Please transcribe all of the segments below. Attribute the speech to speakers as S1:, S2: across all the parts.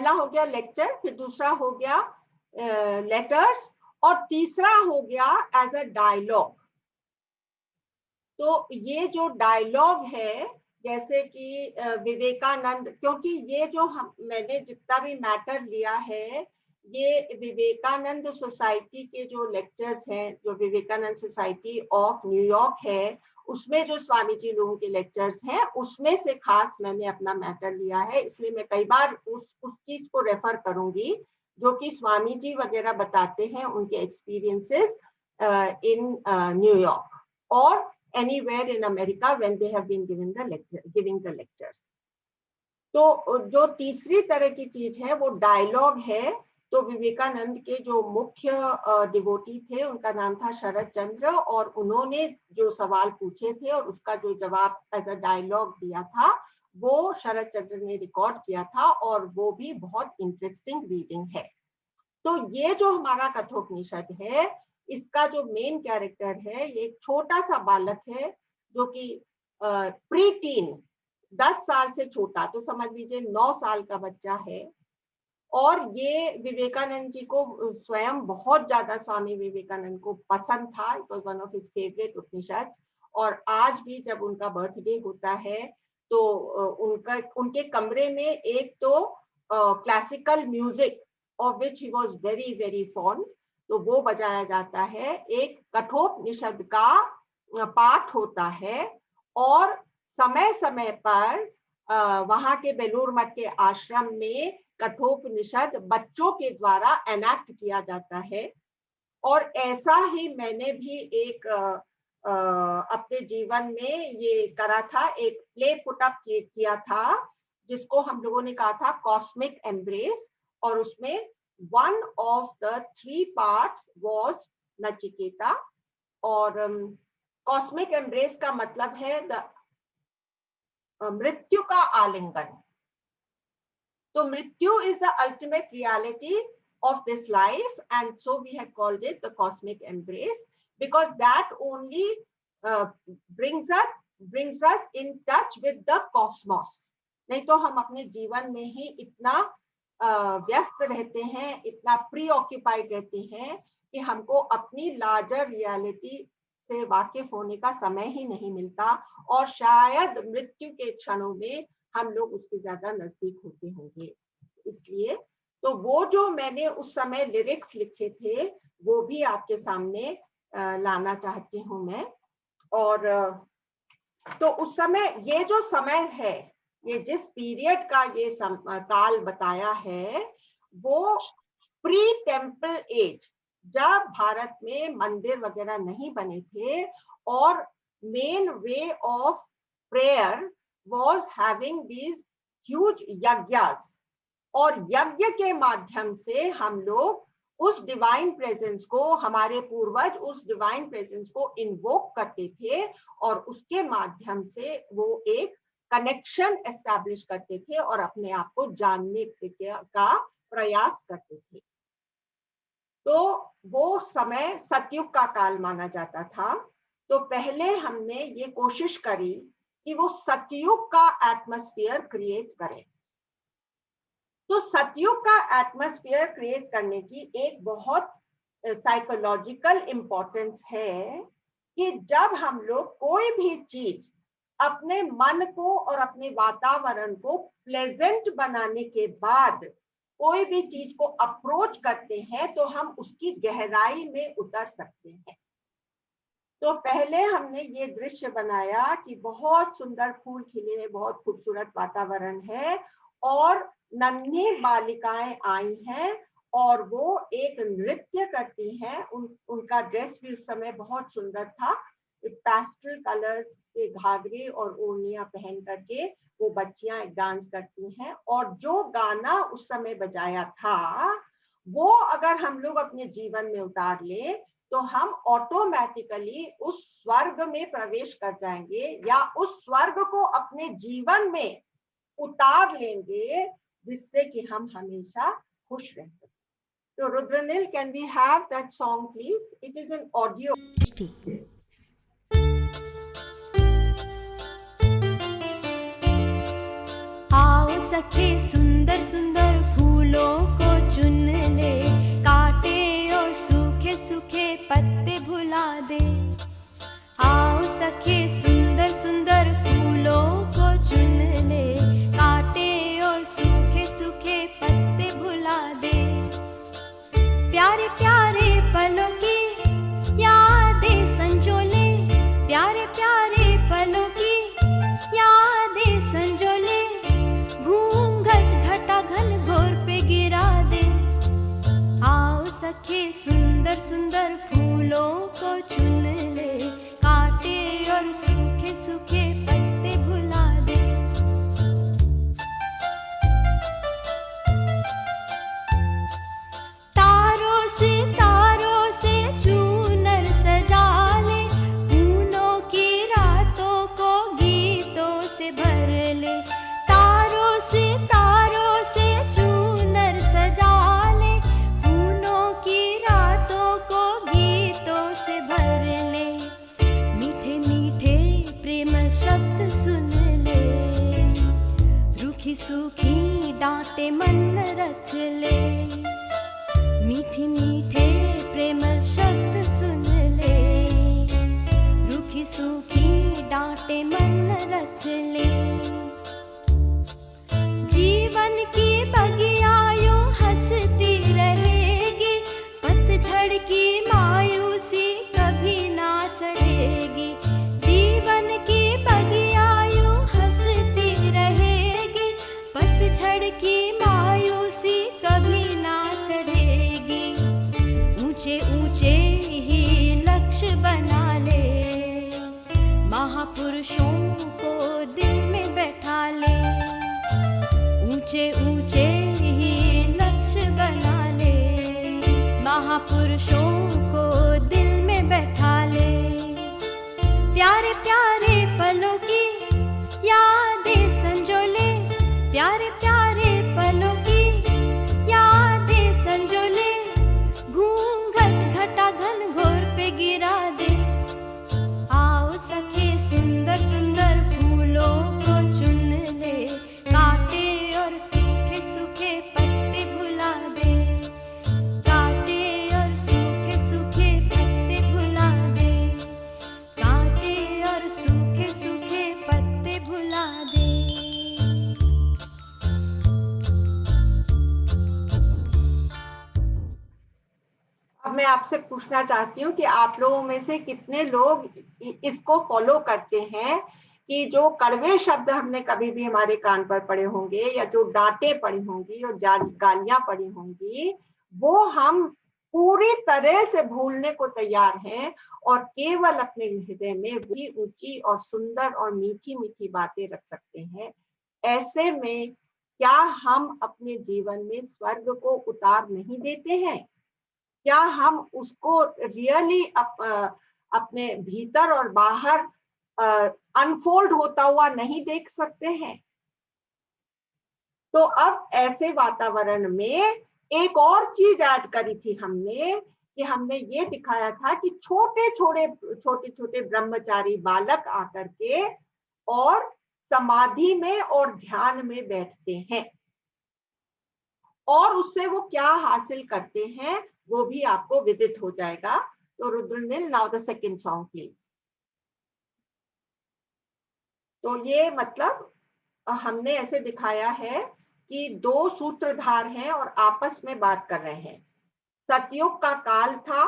S1: पहला हो गया लेक्चर, फिर दूसरा हो गया लेटर्स, और तीसरा हो गया एज अ डायलॉग। तो ये जो डायलॉग है, जैसे कि विवेकानंद, क्योंकि ये जो मैंने जितना भी मैटर लिया है, ये विवेकानंद सोसाइटी के जो लेक्चर्स हैं, जो विवेकानंद सोसाइटी ऑफ न्यूयॉर्क है, उसमें जो स्वामी जी लोगों के लेक्चर्स हैं, उसमें से खास मैंने अपना मैटर लिया है। इसलिए मैं कई बार उस चीज को रेफर करूंगी जो कि स्वामी जी वगैरह बताते हैं, उनके एक्सपीरियंसेस इन न्यूयॉर्क और anywhere in America when they have been giving the lectures. तो जो तीसरी तरह की चीज है वो डायलॉग है। तो विवेकानंद के जो मुख्य डिवोटी थे, उनका नाम था शरद चंद्र, और उन्होंने जो सवाल पूछे थे और उसका जो जवाब एज अ डायलॉग दिया था, वो शरद चंद्र ने रिकॉर्ड किया था, और वो भी बहुत इंटरेस्टिंग रीडिंग है। तो ये जो हमारा कठोपनिषद है, इसका जो मेन कैरेक्टर है, ये एक छोटा सा बालक है जो कि प्री टीन, 10 साल से छोटा, तो समझ लीजिए 9 साल का बच्चा है। और ये विवेकानंद जी को स्वयं बहुत ज्यादा, स्वामी विवेकानंद को पसंद था। It was one of his favourite Upanishad. और आज भी जब उनका बर्थडे होता है तो उनके कमरे में एक तो classical music of which he was very very fond, तो वो बजाया जाता है। एक कठोपनिषद का पाठ होता है, और समय समय पर वहां के बेलूर मठ के आश्रम में कठोपनिषद बच्चों के द्वारा एनैक्ट किया जाता है। और ऐसा ही मैंने भी एक अपने जीवन में ये करा था, एक प्ले पुटअप किया था जिसको हम लोगों ने कहा था कॉस्मिक एम्ब्रेस, और उसमें one of the 3 parts was Nachiketa. और कॉस्मिक एम्ब्रेस का मतलब है मृत्यु का आलिंगन। तो मृत्यु is the ultimate reality of this life, and so we had called it the cosmic embrace, because that only brings us in touch with the cosmos. नहीं तो हम अपने जीवन में ही इतना व्यस्त रहते हैं, इतना प्री ऑक्यूपाइड रहते हैं कि हमको अपनी लार्जर रियलिटी से वाकिफ होने का समय ही नहीं मिलता, और शायद मृत्यु के क्षणों में हम लोग उसके ज्यादा नजदीक होते होंगे। इसलिए तो वो जो मैंने उस समय लिरिक्स लिखे थे, वो भी आपके सामने लाना चाहती हूँ मैं। और तो उस समय, ये जो समय है, ये जिस पीरियड का ये काल बताया है, वो प्री टेम्पल एज, जब भारत में मंदिर वगैरह नहीं बने थे, और main way of prayer was having these huge yajnas, और यज्ञ के माध्यम से हम लोग उस डिवाइन प्रेजेंस को, हमारे पूर्वज उस डिवाइन प्रेजेंस को इन्वोक करते थे, और उसके माध्यम से वो एक कनेक्शन एस्टैब्लिश करते थे और अपने आप को जानने का प्रयास करते थे। तो वो समय सतयुग का काल माना जाता था। तो पहले हमने ये कोशिश करी कि वो सतयुग का एटमॉस्फेयर क्रिएट करें। तो सतयुग का एटमॉस्फेयर क्रिएट करने की एक बहुत साइकोलॉजिकल इम्पोर्टेंस है कि जब हम लोग कोई भी चीज अपने मन को और अपने वातावरण को प्लेजेंट बनाने के बाद कोई भी चीज को अप्रोच करते हैं, तो हम उसकी गहराई में उतर सकते हैं। तो पहले हमने ये दृश्य बनाया कि बहुत सुंदर फूल खिले हैं, बहुत खूबसूरत वातावरण है, और नन्ही बालिकाएं आई हैं और वो एक नृत्य करती हैं। उनका ड्रेस भी उस समय बहुत सुंदर था, पैस्टल कलर्स के घाघरे और ओढ़नियां पहन करके वो बच्चियां डांस करती हैं। और जो गाना उस समय बजाया था, वो अगर हम लोग अपने जीवन में उतार ले, तो हम ऑटोमेटिकली उस स्वर्ग में प्रवेश कर जाएंगे, या उस स्वर्ग को अपने जीवन में उतार लेंगे, जिससे कि हम हमेशा खुश रह सकें। तो Rudranil, can we have that song please? It is an audio.
S2: आओ सखे सुंदर सुंदर फूल फूलों को चुन ले, काटे और सूखे सूखे पत्ते भुला दे। आओ सखे सुंदर सुंदर फूलों को चुन ले, काटे और सूखे सूखे पत्ते भुला दे। प्यारे प्यारे पलों की यादें संजो ले, प्यारे प्यारे पलों की यादें संजो ले। घूंघट घटा घन घोर पे गिरा दे। आओ सखे सुंदर सुंदर फूलों को चुन ले, काटे और सूखे सूखे पत्ते भुला दे। तारों से चूनर सजा ले, फूलों की रातों को गीतों से भर ले। तारों से चूनर सजा ले, फूलों की रातों को गीतों से भर ले। मीठे मीठे प्रेम शब्द सुन ले, रूखी सूखी डांटे मन रख ले। मीठे मीठे प्रेम शब्द सुन ले, रूखी सूखी डांटे मन रख ले। जीवन की बगिया यूं हंसती रहेगी, पतझड़ की मायूसी कभी ना चढ़ेगी। जीवन की बगिया यूं हंसती रहेगी, पतझड़ की मायूसी कभी ना चढ़ेगी। ऊंचे ऊंचे ही लक्ष्य बना ले, महापुरुषों को दिल में बैठा ले। ऊंचे ऊंचे ही लक्ष्य बना ले, महापुरुषों को दिल में बैठा ले। प्यारे प्यारे पलों की यादें संजो ले, प्यारे प्यारे पलों की यादें संजो ले। घूंघट घटा घन घोर पे गिरा दे। आओ सखे सुंदर सुंदर फूलों को चुन ले, काटे और सूखे सूखे पत्ते भुला दे। काटे और सूखे सूखे पत्ते भुला दे, काटे और सूखे सूखे पत्ते भुला दे।
S1: अब मैं आपसे पूछना चाहती हूँ कि आप लोगों में से कितने लोग इसको फॉलो करते हैं कि जो कड़वे शब्द हमने कभी भी हमारे कान पर पड़े होंगे या जो डांटें पड़ी होंगी और गालियां पड़ी होंगी, वो हम पूरी तरह से भूलने को तैयार हैं और केवल अपने हृदय में ऊंची ऊंची और सुंदर और मीठी मीठी बातें रख सकते हैं। ऐसे में क्या हम अपने जीवन में स्वर्ग को उतार नहीं देते हैं? क्या हम उसको रियली अपने भीतर और बाहर अनफोल्ड होता हुआ नहीं देख सकते हैं? तो अब ऐसे वातावरण में एक और चीज ऐड करी थी हमने कि हमने ये दिखाया था कि छोटे छोटे ब्रह्मचारी बालक आकर के और समाधि में और ध्यान में बैठते हैं और उससे वो क्या हासिल करते हैं वो भी आपको विदित हो जाएगा। तो Rudranil, now the second song please. तो ये मतलब हमने ऐसे दिखाया है कि दो सूत्रधार हैं और आपस में बात कर रहे हैं। सतयुग का काल था,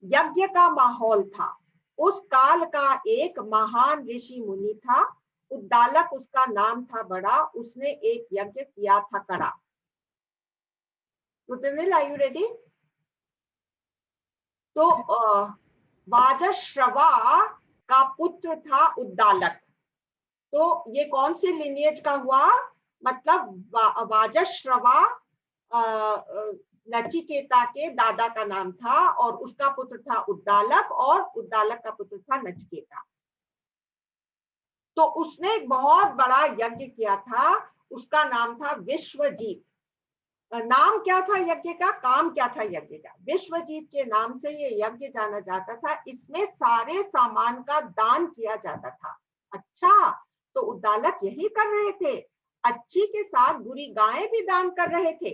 S1: यज्ञ का माहौल था। उस काल का एक महान ऋषि मुनि था, उद्दालक उसका नाम था बड़ा, उसने एक यज्ञ किया था कड़ा। Rudranil, are you ready? तो वाजश्रवा का पुत्र था उद्दालक। तो ये कौन से लिनिएज का हुआ? मतलब वाजश्रवा नचिकेता के दादा का नाम था और उसका पुत्र था उद्दालक और उद्दालक का पुत्र था नचिकेता। तो उसने एक बहुत बड़ा यज्ञ किया था, उसका नाम था विश्वजीत। नाम क्या था यज्ञ का, काम क्या था यज्ञ का? विश्वजीत के नाम से ये यज्ञ जाना जाता था। इसमें सारे सामान का दान किया जाता था। अच्छा, तो उद्दालक यही कर रहे थे। अच्छी के साथ बुरी गायें भी दान कर रहे थे।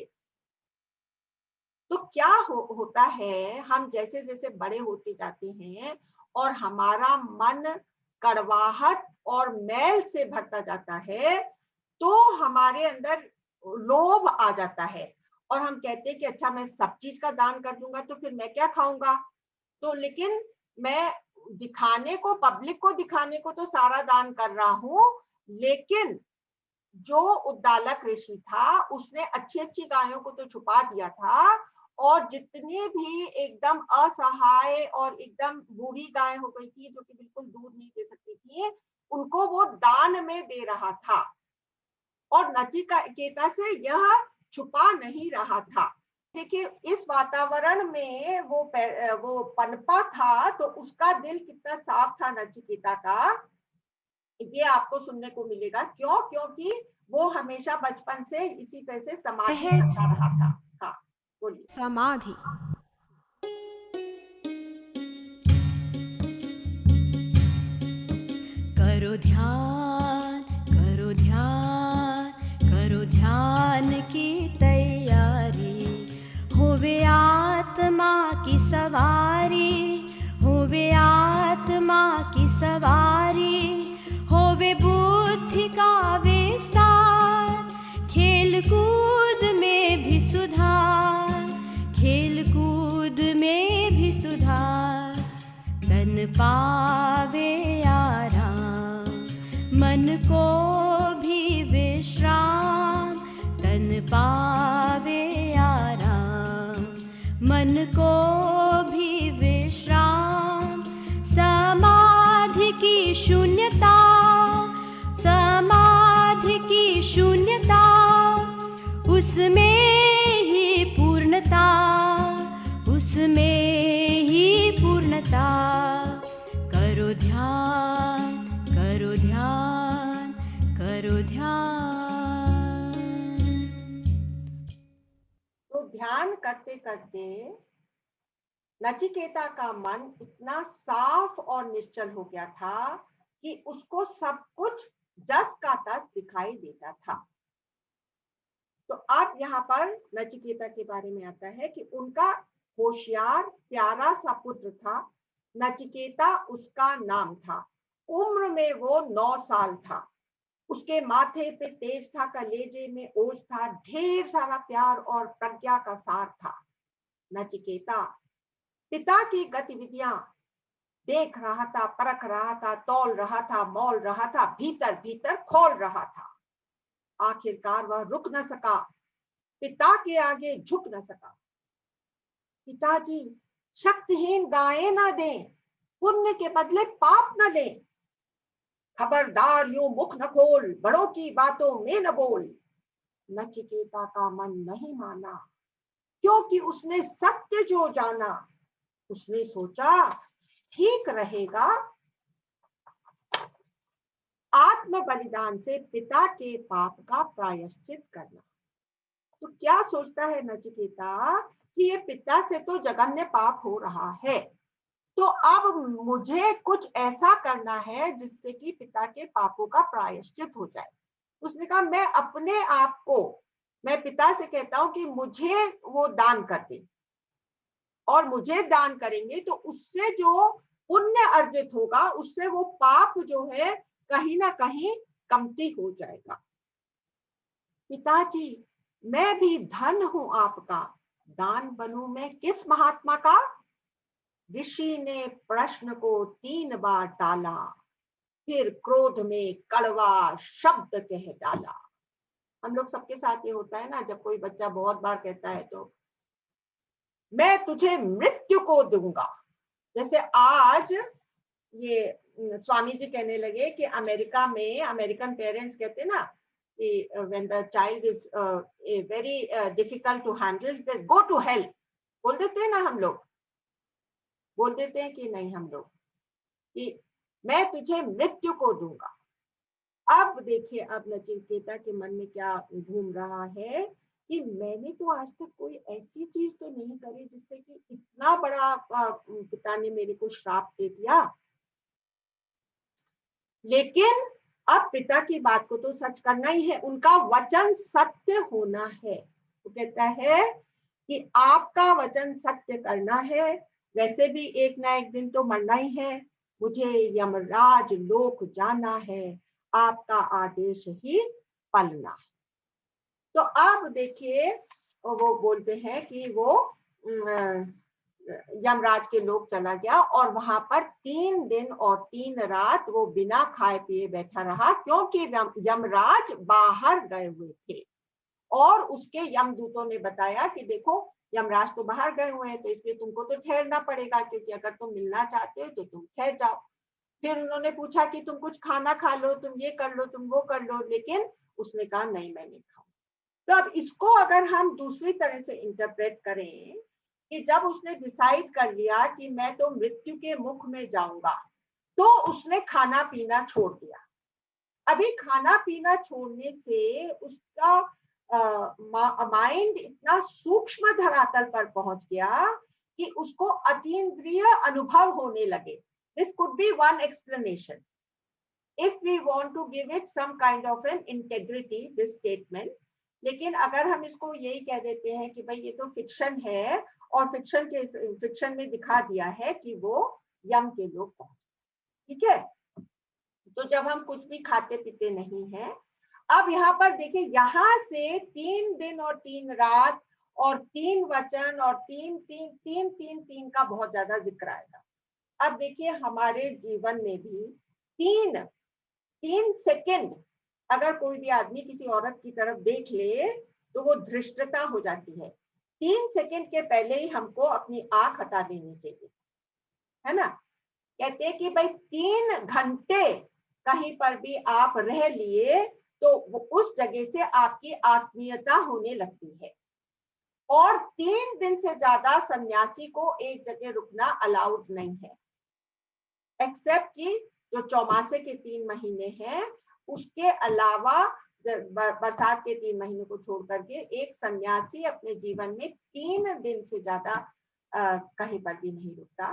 S1: तो क्या होता है, हम जैसे जैसे बड़े होते जाते हैं और हमारा मन कड़वाहट और मैल से भरता जाता है, तो हमारे अंदर लोभ आ जाता है और हम कहते हैं कि अच्छा मैं सब चीज का दान कर दूंगा तो फिर मैं क्या खाऊंगा। तो लेकिन मैं दिखाने को, पब्लिक को दिखाने को तो सारा दान कर रहा हूं, लेकिन जो उद्दालक ऋषि था उसने अच्छी अच्छी गायों को तो छुपा दिया था, और जितने भी एकदम असहाय और एकदम बूढ़ी गाय हो गई थी जो कि बिल्कुल दूध नहीं दे सकती थी, उनको वो दान में दे रहा था और नचिकेता से यह छुपा नहीं रहा था। देखिए इस वातावरण में वो पनपा था, तो उसका दिल कितना साफ था नचिकेता का, ये आपको सुनने को मिलेगा। क्यों? क्योंकि वो हमेशा बचपन से इसी तरह से समाधि
S3: है
S1: करता रहा था। हाँ बोलिए।
S3: समाधि।
S2: करो ध्यान, करो ध्यान, करो ध्यान की तैयारी, होवे आत्मा की सवारी, होवे आत्मा की सवारी, होवे बुद्धि का विस्तार, खेल कूद में भी सुधार, खेल कूद में भी सुधार, तन पावे आराम, मन को भी विश्राम, तन पावे आराम, मन को भी विश्राम, समाधि की शून्यता, समाधि की शून्यता, उसमें ही पूर्णता, उसमें ही पूर्णता, करो ध्यान, करो ध्यान, करो ध्यान।
S1: तो ध्यान करते करते नचिकेता का मन इतना साफ और निश्चल हो गया था कि उसको सब कुछ जस का तस दिखाई देता था। तो अब यहाँ पर नचिकेता के बारे में आता है कि उनका होशियार प्यारा सा पुत्र था, नचिकेता उसका नाम था। उम्र में वो 9 साल था। उसके माथे पे तेज था, कलेजे में ओज था, ढेर सारा प्यार और प्रज्ञा का सार था। नचिकेता पिता की गतिविधियां देख रहा था, परख रहा था, तौल रहा था, मौल रहा था, भीतर भीतर खोल रहा था। आखिरकार वह रुक न सका, पिता के आगे झुक न सका। पिताजी, शक्तिहीन गायें न दें, पुण्य के बदले पाप न लें। खबरदार यूं मुख न खोल, बड़ों की बातों में न बोल। नचिकेता का मन नहीं माना, क्योंकि उसने सत्य जो जाना। उसने सोचा ठीक रहेगा आत्म बलिदान से पिता के पाप का प्रायश्चित करना। तो क्या सोचता है नचिकेता कि ये पिता से तो जघन्य पाप हो रहा है, तो अब मुझे कुछ ऐसा करना है जिससे कि पिता के पापों का प्रायश्चित हो जाए। उसने कहा मैं अपने आप को, मैं पिता से कहता हूं कि मुझे वो दान कर दे, और मुझे दान करेंगे तो उससे जो पुण्य अर्जित होगा उससे वो पाप जो है कहीं ना कहीं कमती हो जाएगा। पिताजी, मैं भी धन हूं आपका, दान बनूं मैं किस महात्मा का। ऋषि ने प्रश्न को 3 बार टाला, फिर क्रोध में कड़वा शब्द कह डाला। हम लोग सबके साथ ये होता है ना, जब कोई बच्चा बहुत बार कहता है तो मैं तुझे मृत्यु को दूंगा। जैसे आज ये स्वामी जी कहने लगे कि अमेरिका में अमेरिकन पेरेंट्स कहते हैं ना कि when the child is very difficult to handle, go to help, बोल देते हैं ना हम लोग, बोल देते हैं कि नहीं हम लोग, कि मैं तुझे मृत्यु को दूंगा। अब देखिए, अब नचिकेता के मन में क्या घूम रहा है कि मैंने तो आज तक कोई ऐसी चीज तो नहीं करी जिससे कि इतना बड़ा पिता ने मेरे को श्राप दे दिया। लेकिन अब पिता की बात को तो सच करना ही है, उनका वचन सत्य होना है। वो कहता है कि आपका वचन सत्य करना है, वैसे भी एक ना एक दिन तो मरना ही है, मुझे यमराज लोक जाना है, आपका आदेश ही पालना है। तो अब देखिए वो बोलते हैं कि वो यमराज के लोक चला गया और वहां पर 3 दिन और 3 रात वो बिना खाए पिए बैठा रहा, क्योंकि यमराज बाहर गए हुए थे। और उसके यमदूतों ने बताया कि देखो यमराज तो बाहर गए हुए हैं, तो इसलिए तुमको तो ठहरना पड़ेगा, क्योंकि अगर तुम मिलना चाहते हो तो तुम ठहर जाओ। फिर उन्होंने पूछा कि तुम कुछ खाना खा लो, तुम ये कर लो, तुम वो कर लो, लेकिन उसने कहा नहीं, मैं नहीं खाऊं। तो अब इसको अगर हम दूसरी तरह से इंटरप्रेट करें कि जब उसने डिसाइड कर लिया कि मैं तो मृत्यु के मुख में जाऊंगा, तो उसने खाना पीना छोड़ दिया। अभी खाना पीना छोड़ने से उसका माइंड इतना सूक्ष्म धरातल पर पहुंच गया कि उसको अतीन्द्रिय अनुभव होने लगे। This could be one explanation if we want to give it some kind of an integrity, this statement। लेकिन अगर हम इसको यही कह देते हैं कि भाई ये तो फिक्शन है और फिक्शन में दिखा दिया है कि वो यम के लोग पहुंचे, ठीक है। तो जब हम कुछ भी खाते पीते नहीं हैं, अब यहाँ पर देखिए, यहाँ से 3 दिन और 3 रात और 3 वचन और 3 का बहुत ज्यादा जिक्र आएगा। अब देखिए हमारे जीवन में भी 3 सेकंड अगर कोई भी आदमी किसी औरत की तरफ देख ले तो वो धृष्टता हो जाती है। 3 सेकंड के पहले ही हमको अपनी आंख हटा देनी चाहिए, है ना। कहते हैं कि भाई 3 घंटे कहीं पर भी आप रह लिए तो उस जगह से आपकी आत्मीयता होने लगती है। और 3 दिन से ज्यादा सन्यासी को एक जगह रुकना अलाउड नहीं है, एक्सेप्ट कि जो चौमासे के 3 महीने हैं, उसके अलावा बरसात के 3 महीने को छोड़ करके एक सन्यासी अपने जीवन में 3 दिन से ज्यादा कहीं पर भी नहीं रुकता।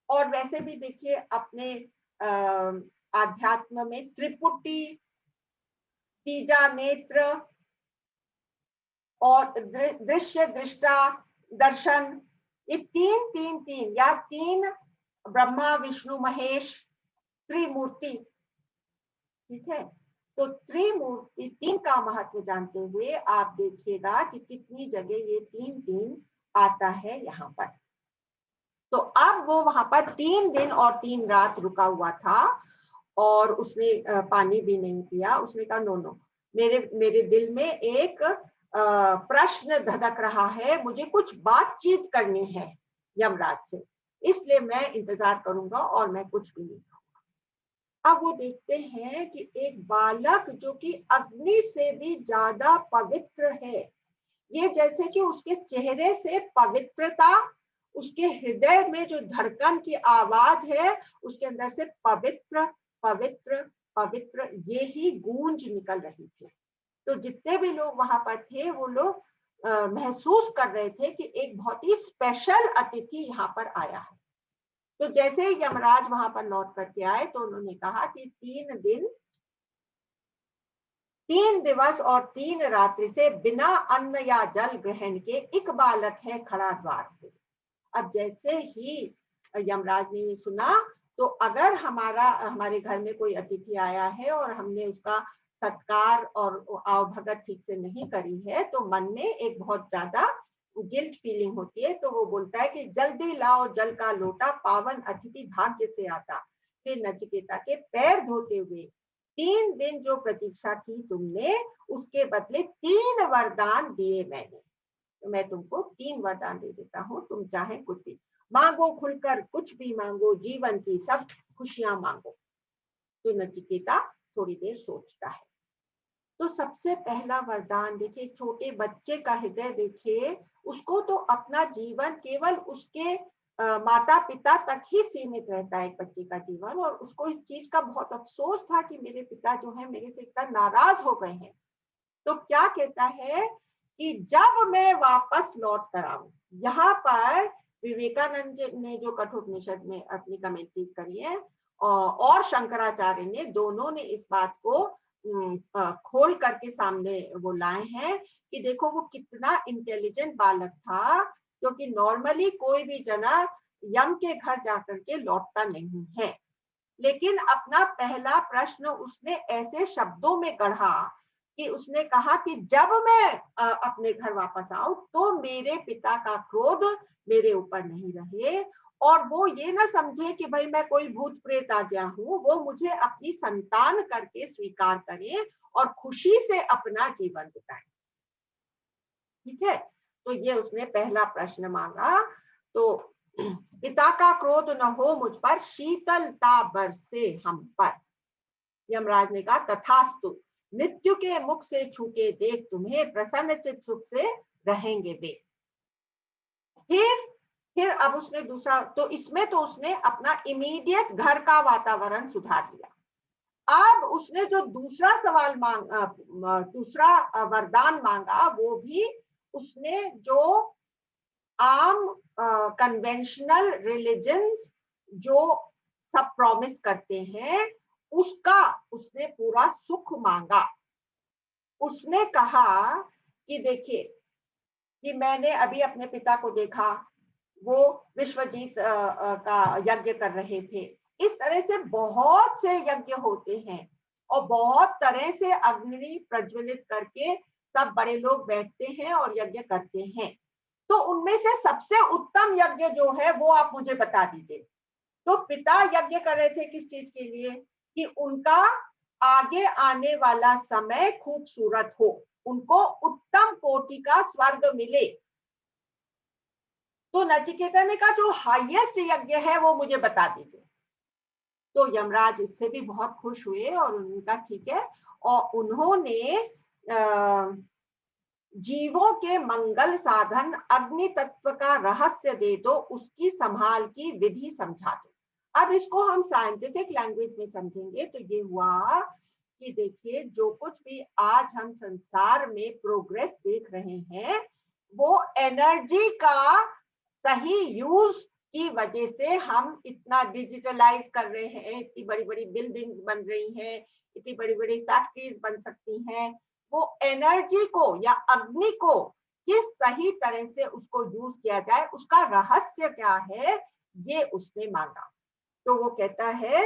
S1: और वैसे भी देखिए अपने आध्यात्म में त्रिपुटी, तीजा नेत्र और दृश्य दृष्टा दर्शन, ये 3 या 3 ब्रह्मा विष्णु महेश त्रिमूर्ति, ठीक है। तो त्रिमूर्ति 3 का महत्व जानते हुए आप देखिएगा कि कितनी जगह ये 3 आता है यहाँ पर। तो अब वो वहां पर 3 दिन और 3 रात रुका हुआ था और उसने पानी भी नहीं पिया। उसने कहा नो, मेरे दिल में एक प्रश्न धधक रहा है, मुझे कुछ बातचीत करनी है यमराज से, इसलिए मैं इंतजार करूंगा और मैं कुछ भी नहीं खाऊंगा। अब वो देखते हैं कि एक बालक जो कि अग्नि से भी ज्यादा पवित्र है, ये जैसे कि उसके चेहरे से पवित्रता, उसके हृदय में जो धड़कन की आवाज है, उसके अंदर से पवित्र पवित्र पवित्र ये ही गूंज निकल रही थी। तो जितने भी लोग वहां पर थे वो लोग महसूस कर रहे थे कि एक बहुत ही स्पेशल अतिथि यहाँ पर आया है। तो जैसे ही यमराज वहां पर लौट करके आए तो उन्होंने कहा कि 3 दिवस और 3 रात्रि से बिना अन्न या जल ग्रहण के एक बालक है खड़ा द्वार पे। अब जैसे ही यमराज ने ये सुना, तो अगर हमारे घर में कोई अतिथि आया है और हमने उसका सत्कार और आवभगत ठीक से नहीं करी है, तो मन में एक बहुत ज्यादा गिल्ट फीलिंग होती है। तो वो बोलता है कि जल्दी लाओ जल का लोटा, पावन अतिथि भाग्य से आता। फिर नचिकेता के पैर धोते हुए 3 दिन जो प्रतीक्षा की तुमने, उसके बदले 3 वरदान दिए मैंने, तो मैं तुमको 3 वरदान दे देता हूँ, तुम चाहे कुछ भी मांगो, खुलकर कुछ भी मांगो, जीवन की सब खुशियां मांगो। तो नचिकेता थोड़ी देर सोचता है। तो सबसे पहला वरदान देखिए, छोटे बच्चे का हृदय देखिए, उसको तो अपना जीवन केवल उसके माता पिता तक ही सीमित रहता है, एक बच्चे का जीवन, और उसको इस चीज का बहुत अफसोस था कि मेरे पिता जो है मेरे से इतना नाराज हो गए हैं। तो क्या कहता है कि जब मैं वापस लौट कर आऊं, यहाँ पर विवेकानंद ने जो कठोपनिषद में अपनी कमेंट्रीज करी है, और शंकराचार्य ने, दोनों ने इस बात को खोल करके सामने वो लाए हैं कि देखो वो कितना इंटेलिजेंट बालक था, क्योंकि नॉर्मली कोई भी जना यम के घर जाकर के लौटता नहीं है, लेकिन अपना पहला प्रश्न उसने ऐसे शब्दों में गढ़ा कि उसने कहा कि जब मैं अपने घर वापस आऊं तो मेरे पिता का क्रोध मेरे ऊपर नहीं रहे, और वो ये ना समझे कि भाई मैं कोई भूत प्रेत आ गया हूं, वो मुझे अपनी संतान करके स्वीकार करें और खुशी से अपना जीवन बिताएं। ठीक है, तो ये उसने पहला प्रश्न मांगा। तो पिता का क्रोध न हो मुझ पर, शीतलता बरसे हम पर। यमराज ने कहा तथास्तु, मृत्यु के मुख से छूटे देख तुम्हें, प्रसन्न चित्त सुख से रहेंगे वे। फिर अब उसने दूसरा, तो इसमें तो उसने अपना इमीडिएट घर का वातावरण सुधार लिया। अब उसने जो दूसरा सवाल दूसरा वरदान मांगा, वो भी उसने जो आम कन्वेंशनल रिलीजन्स जो सब प्रॉमिस करते हैं, उसका उसने पूरा सुख मांगा। उसने कहा कि देखिए कि मैंने अभी अपने पिता को देखा, वो विश्वजीत का यज्ञ कर रहे थे। इस तरह से बहुत से यज्ञ होते हैं और बहुत तरह से अग्नि प्रज्वलित करके सब बड़े लोग बैठते हैं और यज्ञ करते हैं। तो उनमें से सबसे उत्तम यज्ञ जो है वो आप मुझे बता दीजिए। तो पिता यज्ञ कर रहे थे किस चीज के लिए? कि उनका आगे आने वाला समय खूबसूरत हो, उनको उत्तम कोटि का स्वर्ग मिले। तो नचिकेता ने कहा जो हाईएस्ट यज्ञ है वो मुझे बता दीजिए। तो यमराज इससे भी बहुत खुश हुए और उनका ठीक है, और उन्होंने जीवों के मंगल साधन अग्नि तत्व का रहस्य दे दो, उसकी संभाल की विधि समझा दो। अब इसको हम साइंटिफिक लैंग्वेज में समझेंगे तो ये हुआ कि देखिए जो कुछ भी आज हम संसार में प्रोग्रेस देख रहे हैं, वो एनर्जी का सही यूज की वजह से हम इतना डिजिटलाइज कर रहे हैं, इतनी बड़ी बड़ी बिल्डिंग्स बन रही हैं, इतनी बड़ी बड़ी फैक्ट्रीज बन सकती हैं। वो एनर्जी को या अग्नि को किस सही तरह से उसको यूज किया जाए, उसका रहस्य क्या है, ये उसने मांगा। तो वो कहता है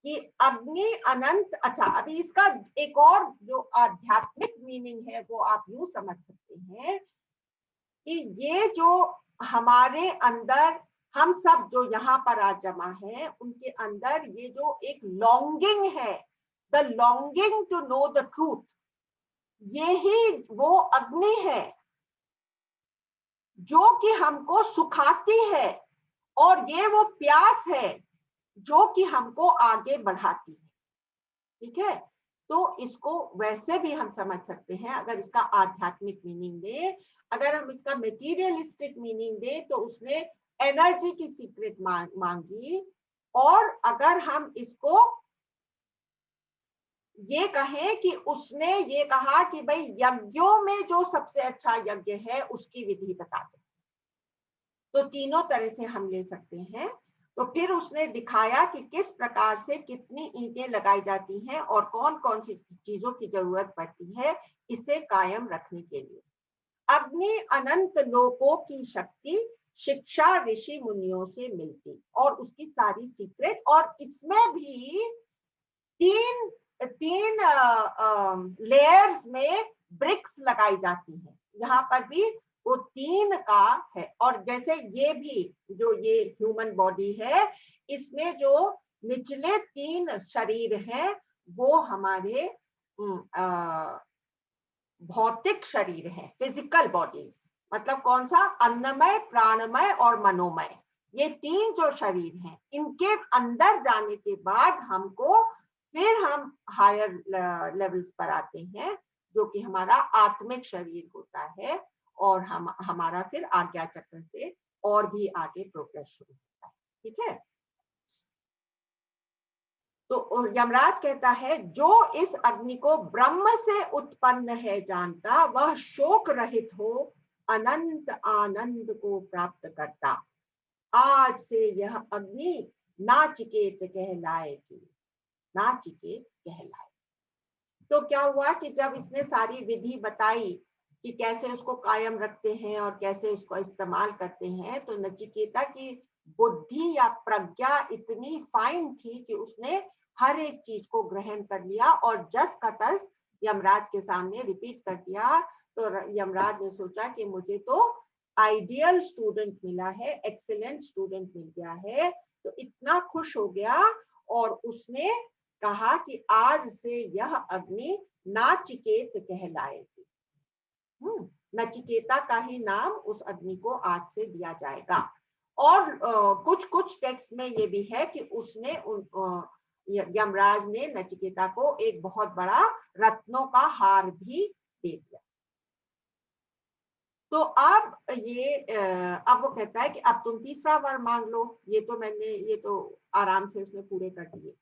S1: कि अग्नि अनंत। अच्छा, अभी इसका एक और जो आध्यात्मिक मीनिंग है वो आप यूं समझ सकते हैं कि ये जो हमारे अंदर हम सब जो यहाँ पर आज जमा है, उनके अंदर ये जो एक लॉन्गिंग है, the longing to know the truth, ये ही वो अग्नि है जो कि हमको सुखाती है, और ये वो प्यास है जो कि हमको आगे बढ़ाती है। ठीक है, तो इसको वैसे भी हम समझ सकते हैं अगर इसका आध्यात्मिक मीनिंग दे। अगर हम इसका मेटीरियलिस्टिक मीनिंग दे तो उसने एनर्जी की सीक्रेट मांगी, और अगर हम इसको ये कहें कि उसने ये कहा कि भाई यज्ञों में जो सबसे अच्छा यज्ञ है उसकी विधि बता दो। तो तीनों तरह से हम ले सकते हैं। तो फिर उसने दिखाया कि किस प्रकार से कितनी ईंटें लगाई जाती हैं और कौन कौन सी चीजों की जरूरत पड़ती है इसे कायम रखने के लिए। अग्नि अनंत लोकों की शक्ति, शिक्षा ऋषि मुनियों से मिलती, और उसकी सारी सीक्रेट। और इसमें भी तीन लेयर्स में ब्रिक्स लगाई जाती हैं, यहाँ पर भी वो 3 का है। और जैसे ये भी जो ये ह्यूमन बॉडी है, इसमें जो निचले 3 शरीर हैं वो हमारे भौतिक शरीर हैं, फिजिकल बॉडीज। मतलब कौन सा? अन्नमय, प्राणमय और मनोमय। ये 3 जो शरीर हैं, इनके अंदर जाने के बाद हमको फिर हम हायर लेवल्स पर आते हैं, जो कि हमारा आत्मिक शरीर होता है, और हमारा फिर आज्ञा चक्र से और भी आगे प्रोग्रेस शुरू होता है। ठीक है, तो यमराज कहता है जो इस अग्नि को ब्रह्म से उत्पन्न है जानता, वह शोक रहित हो अनंत आनंद को प्राप्त करता। आज से यह अग्नि नाचिकेत कहलाएगी, नाचिकेत कहलाए। तो क्या हुआ कि जब इसने सारी विधि बताई कि कैसे उसको कायम रखते हैं और कैसे उसको इस्तेमाल करते हैं, तो नचिकेता की बुद्धि या प्रज्ञा इतनी फाइन थी कि उसने हर एक चीज को ग्रहण कर लिया और जस का तस यमराज के सामने रिपीट कर दिया। तो यमराज ने सोचा कि मुझे तो आइडियल स्टूडेंट मिला है, एक्सीलेंट स्टूडेंट मिल गया है। तो इतना खुश हो गया और उसने कहा कि आज से यह अग्नि नाचिकेत कहलाएगी। नचिकेता का ही नाम उस अग्नि को आज से दिया जाएगा। और कुछ कुछ टेक्स्ट में ये भी है कि उसने यमराज ने नचिकेता को एक बहुत बड़ा रत्नों का हार भी दे दिया। तो अब अब वो कहता है कि अब तुम तीसरा वर मांग लो। ये तो आराम से उसने पूरे कर दिए।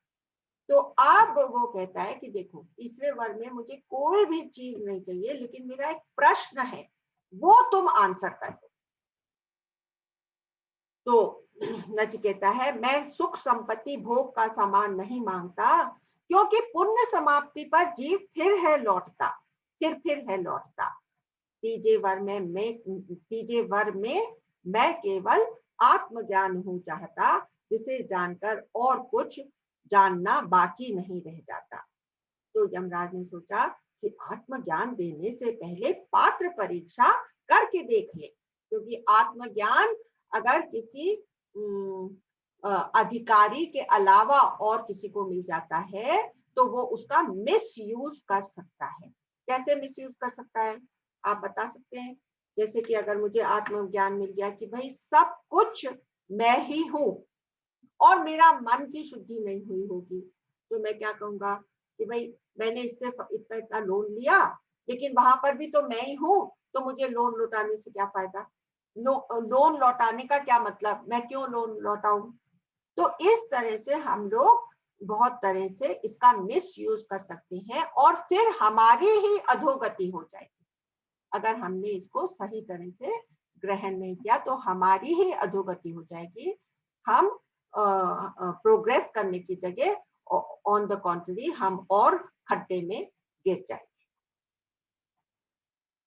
S1: तो अब वो कहता है कि देखो, तीसरे वर में मुझे कोई भी चीज नहीं चाहिए, लेकिन मेरा एक प्रश्न है, वो तुम आंसर कर दो। तो नचिकेता है, मैं सुख संपत्ति भोग का सामान नहीं मांगता, क्योंकि पुण्य समाप्ति पर जीव फिर है लौटता, फिर है लौटता। तीजे वर में मैं केवल आत्मज्ञान हूं चाहता, जिसे जानकर और कुछ जानना बाकी नहीं रह जाता। तो यमराज ने सोचा कि आत्मज्ञान देने से पहले पात्र परीक्षा करके देख ले, क्योंकि आत्मज्ञान अगर किसी अधिकारी के अलावा और किसी को मिल जाता है तो वो उसका मिसयूज कर सकता है। कैसे मिसयूज कर सकता है, आप बता सकते हैं? जैसे कि अगर मुझे आत्मज्ञान मिल गया कि भाई सब कुछ मैं ही हूं और मेरा मन की शुद्धि नहीं हुई होगी, तो मैं क्या कहूंगा कि भाई मैंने इससे इतना इतना लोन लिया, लेकिन वहां पर भी तो मैं ही हूं, तो मुझे लोन लौटाने से क्या फायदा? लोन लौटाने का क्या मतलब, मैं क्यों लोन लौटाऊं? तो इस तरह से हम लोग बहुत तरह से इसका मिस यूज कर सकते हैं और फिर हमारी ही अधोगति हो जाएगी। अगर हमने इसको सही तरह से ग्रहण नहीं किया तो हमारी ही अधोगति हो जाएगी। हम प्रोग्रेस करने की जगह ऑन द कॉन्ट्ररी हम और खड्डे में गिर जाएंगे।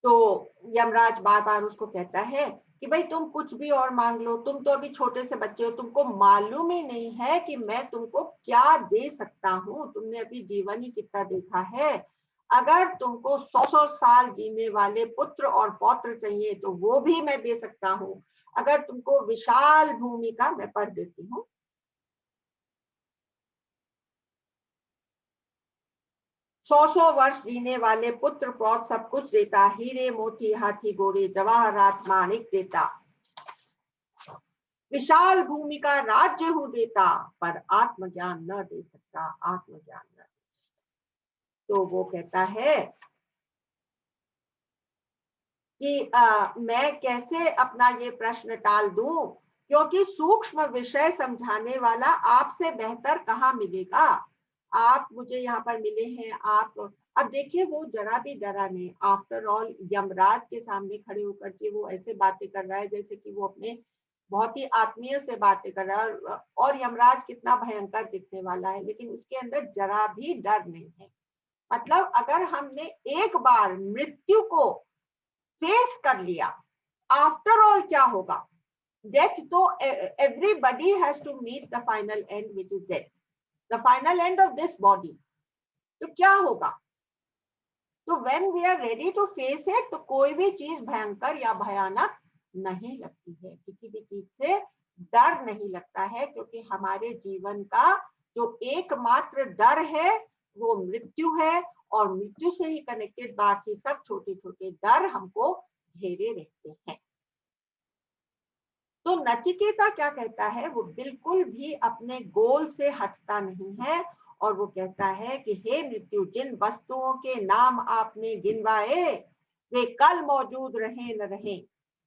S1: तो यमराज बार बार उसको कहता है कि भाई तुम कुछ भी और मांग लो, तुम तो अभी छोटे से बच्चे हो, तुमको मालूम ही नहीं है कि मैं तुमको क्या दे सकता हूँ, तुमने अभी जीवन ही कितना देखा है। अगर तुमको 100 साल जीने वाले पुत्र और पौत्र चाहिए तो वो भी मैं दे सकता हूँ। अगर तुमको विशाल भूमि का, मैं पढ़ देती हूँ, 100 वर्ष जीने वाले पुत्र पौत्र सब कुछ देता, हीरे मोती हाथी घोड़े जवाहरात माणिक देता, विशाल भूमि का राज्य हूं देता, पर आत्मज्ञान न दे सकता, आत्मज्ञान न। तो वो कहता है कि मैं कैसे अपना ये प्रश्न टाल दूं, क्योंकि सूक्ष्म विषय समझाने वाला आपसे बेहतर कहाँ मिलेगा। आप मुझे यहाँ पर मिले हैं, आप अब देखिए वो जरा भी डरा नहीं। आफ्टर ऑल यमराज के सामने खड़े होकर के वो ऐसे बातें कर रहा है जैसे कि वो अपने बहुत ही आत्मीय से बातें कर रहा है, और यमराज कितना भयंकर दिखने वाला है, लेकिन उसके अंदर जरा भी डर नहीं है। मतलब अगर हमने एक बार मृत्यु को फेस कर लिया, आफ्टर ऑल क्या होगा? डेथ तो everybody has to meet the final end which is death, the final end of this body. तो क्या होगा? तो when we are ready to face it, तो कोई भी चीज भयंकर या भयानक नहीं लगती है, किसी भी चीज से डर नहीं लगता है, क्योंकि हमारे जीवन का जो एकमात्र डर है वो मृत्यु है, और मृत्यु से ही कनेक्टेड बाकी सब छोटे छोटे डर हमको घेरे रहते हैं। तो नचिकेता क्या कहता है, वो बिल्कुल भी अपने गोल से हटता नहीं है, और वो कहता है कि हे मृत्यु, जिन वस्तुओं के नाम आपने गिनवाए वे कल मौजूद रहे न रहे,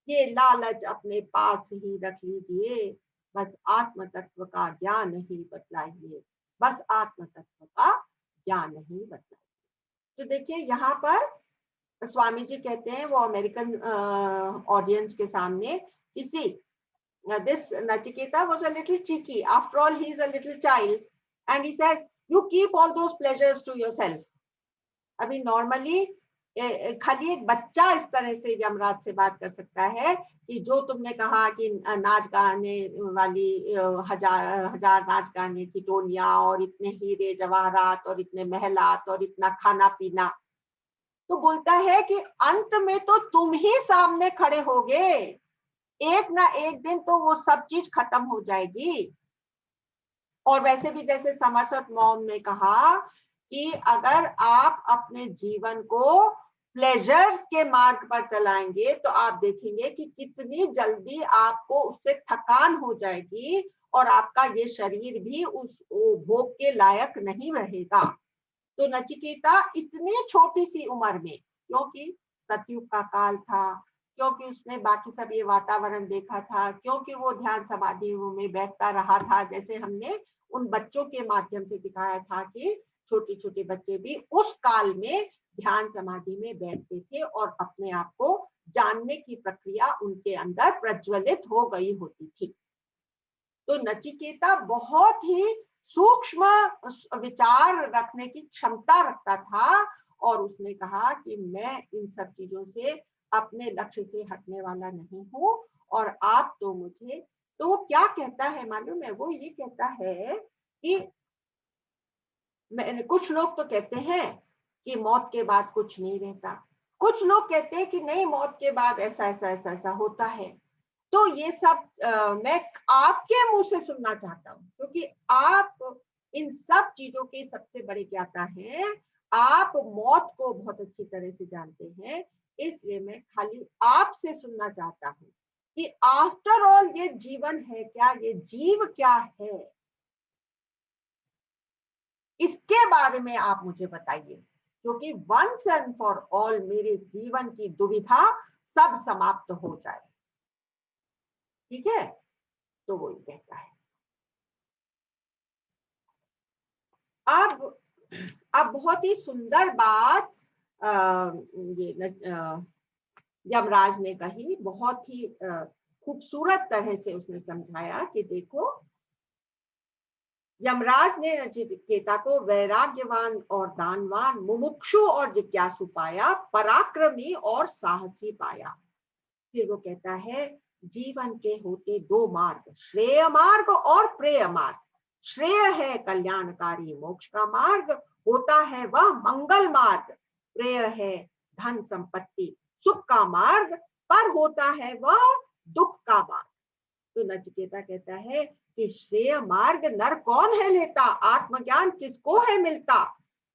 S1: ये लालच अपने पास ही रख लीजिए, बस आत्म तत्व का ज्ञान ही बतलाइए, बस आत्म तत्व का ज्ञान ही बतलाइए। तो देखिए यहाँ पर स्वामी जी कहते हैं, वो अमेरिकन ऑडियंस के सामने किसी this Nachiketa was a little cheeky. After all, he is a little child, and he says, "You keep all those pleasures to yourself." अभी नॉर्मली खाली एक बच्चा इस तरह से यमराज से बात कर सकता है कि जो तुमने कहा कि नाच गाने वाली हजार हजार नाच गाने की टोलियां और इतने हीरे जवाहरात और इतने महलात और इतना खाना पीना, तो बोलता है कि अंत में तो तुम ही सामने खड़े होगे, एक ना एक दिन तो वो सब चीज खत्म हो जाएगी। और वैसे भी जैसे समरसेट मॉम ने कहा कि अगर आप अपने जीवन को प्लेजर्स के मार्ग पर चलाएंगे तो आप देखेंगे कि कितनी जल्दी आपको उससे थकान हो जाएगी और आपका ये शरीर भी उस भोग के लायक नहीं रहेगा। तो नचिकेता इतनी छोटी सी उम्र में, क्योंकि सतयुग का काल था, क्योंकि उसने बाकी सब ये वातावरण देखा था, क्योंकि वो ध्यान समाधि में बैठता रहा था, जैसे हमने उन बच्चों के माध्यम से दिखाया था कि छोटे छोटे बच्चे भी उस काल में ध्यान समाधि में बैठते थे और अपने आप को जानने की प्रक्रिया उनके अंदर प्रज्वलित हो गई होती थी। तो नचिकेता बहुत ही सूक्ष्म विचार रखने की क्षमता रखता था और उसने कहा कि मैं इन सब चीजों से अपने लक्ष्य से हटने वाला नहीं हूं और आप तो मुझे, तो वो क्या कहता है मालूम है, वो ये कहता है कि कुछ लोग तो कहते हैं कि मौत के बाद कुछ नहीं रहता, कुछ लोग कहते हैं कि नहीं मौत के बाद ऐसा ऐसा ऐसा ऐसा होता है। तो ये सब मैं आपके मुंह से सुनना चाहता हूँ, क्योंकि आप इन सब चीजों के सबसे बड़े ज्ञाता हैं, आप मौत को बहुत अच्छी तरह से जानते हैं, इसलिए मैं खाली आपसे सुनना चाहता हूँ कि आफ्टर ऑल ये जीवन है क्या, ये जीव क्या है, इसके बारे में आप मुझे बताइए, क्योंकि वंस एंड फॉर ऑल मेरे जीवन की दुविधा सब समाप्त हो जाए। ठीक है, तो वो ये कहता है। अब बहुत ही सुंदर बात यमराज ने कही, बहुत ही खूबसूरत तरह से उसने समझाया कि देखो, यमराज ने नचिकेता को वैराग्यवान और दानवान, मुमुक्षु और जिज्ञासु पाया, पराक्रमी और साहसी पाया। फिर वो कहता है जीवन के होते दो मार्ग, श्रेय मार्ग और प्रेय मार्ग। श्रेय है कल्याणकारी मोक्ष का मार्ग, होता है वह मंगल मार्ग। प्रेय है धन संपत्ति सुख का मार्ग, पर होता है वह दुख का मार्ग। तो नचिकेता कहता है कि श्रेय मार्ग नर कौन है लेता, आत्मज्ञान किसको है मिलता।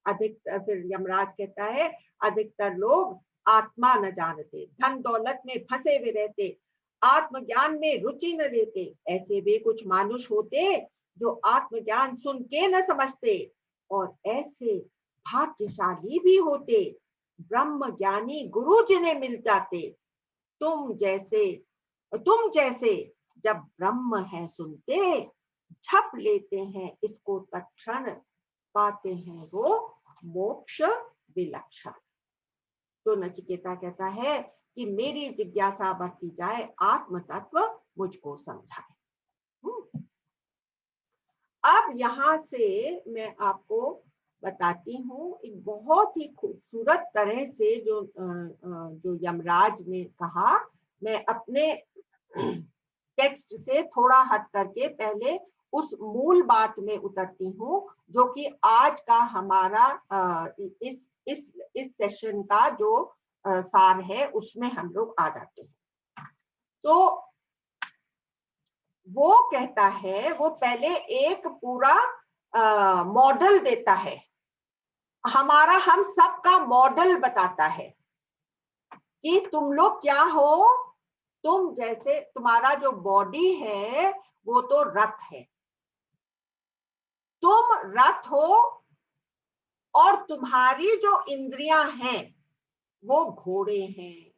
S1: अधिकतर, फिर यमराज कहता है अधिकतर लोग आत्मा न जानते, धन दौलत में फंसे हुए रहते, आत्मज्ञान में रुचि न लेते। ऐसे भी कुछ मानुष होते जो आत्मज्ञान सुन के न समझते, और ऐसे भाग्यशाली भी होते ब्रह्म ज्ञानी गुरु जिन्हें मिल जाते। तुम जैसे जब ब्रह्म है सुनते, झप लेते हैं इसको तत्क्षण, पाते हैं वो मोक्ष विलक्षण। तो नचिकेता कहता है कि मेरी जिज्ञासा बढ़ती जाए, आत्म तत्व मुझको समझाए। अब यहां से मैं आपको बताती हूँ एक बहुत ही खूबसूरत तरह से जो यमराज ने कहा। मैं अपने टेक्स्ट से थोड़ा हट करके पहले उस मूल बात में उतरती हूँ, जो कि आज का हमारा इस सेशन का जो सार है उसमें हम लोग आ जाते हैं। तो वो कहता है, वो पहले एक पूरा मॉडल देता है, हमारा हम सबका मॉडल बताता है कि तुम लोग क्या हो। तुम जैसे, तुम्हारा जो बॉडी है वो तो रथ है, तुम रथ हो, और तुम्हारी जो इंद्रियां हैं वो घोड़े हैं,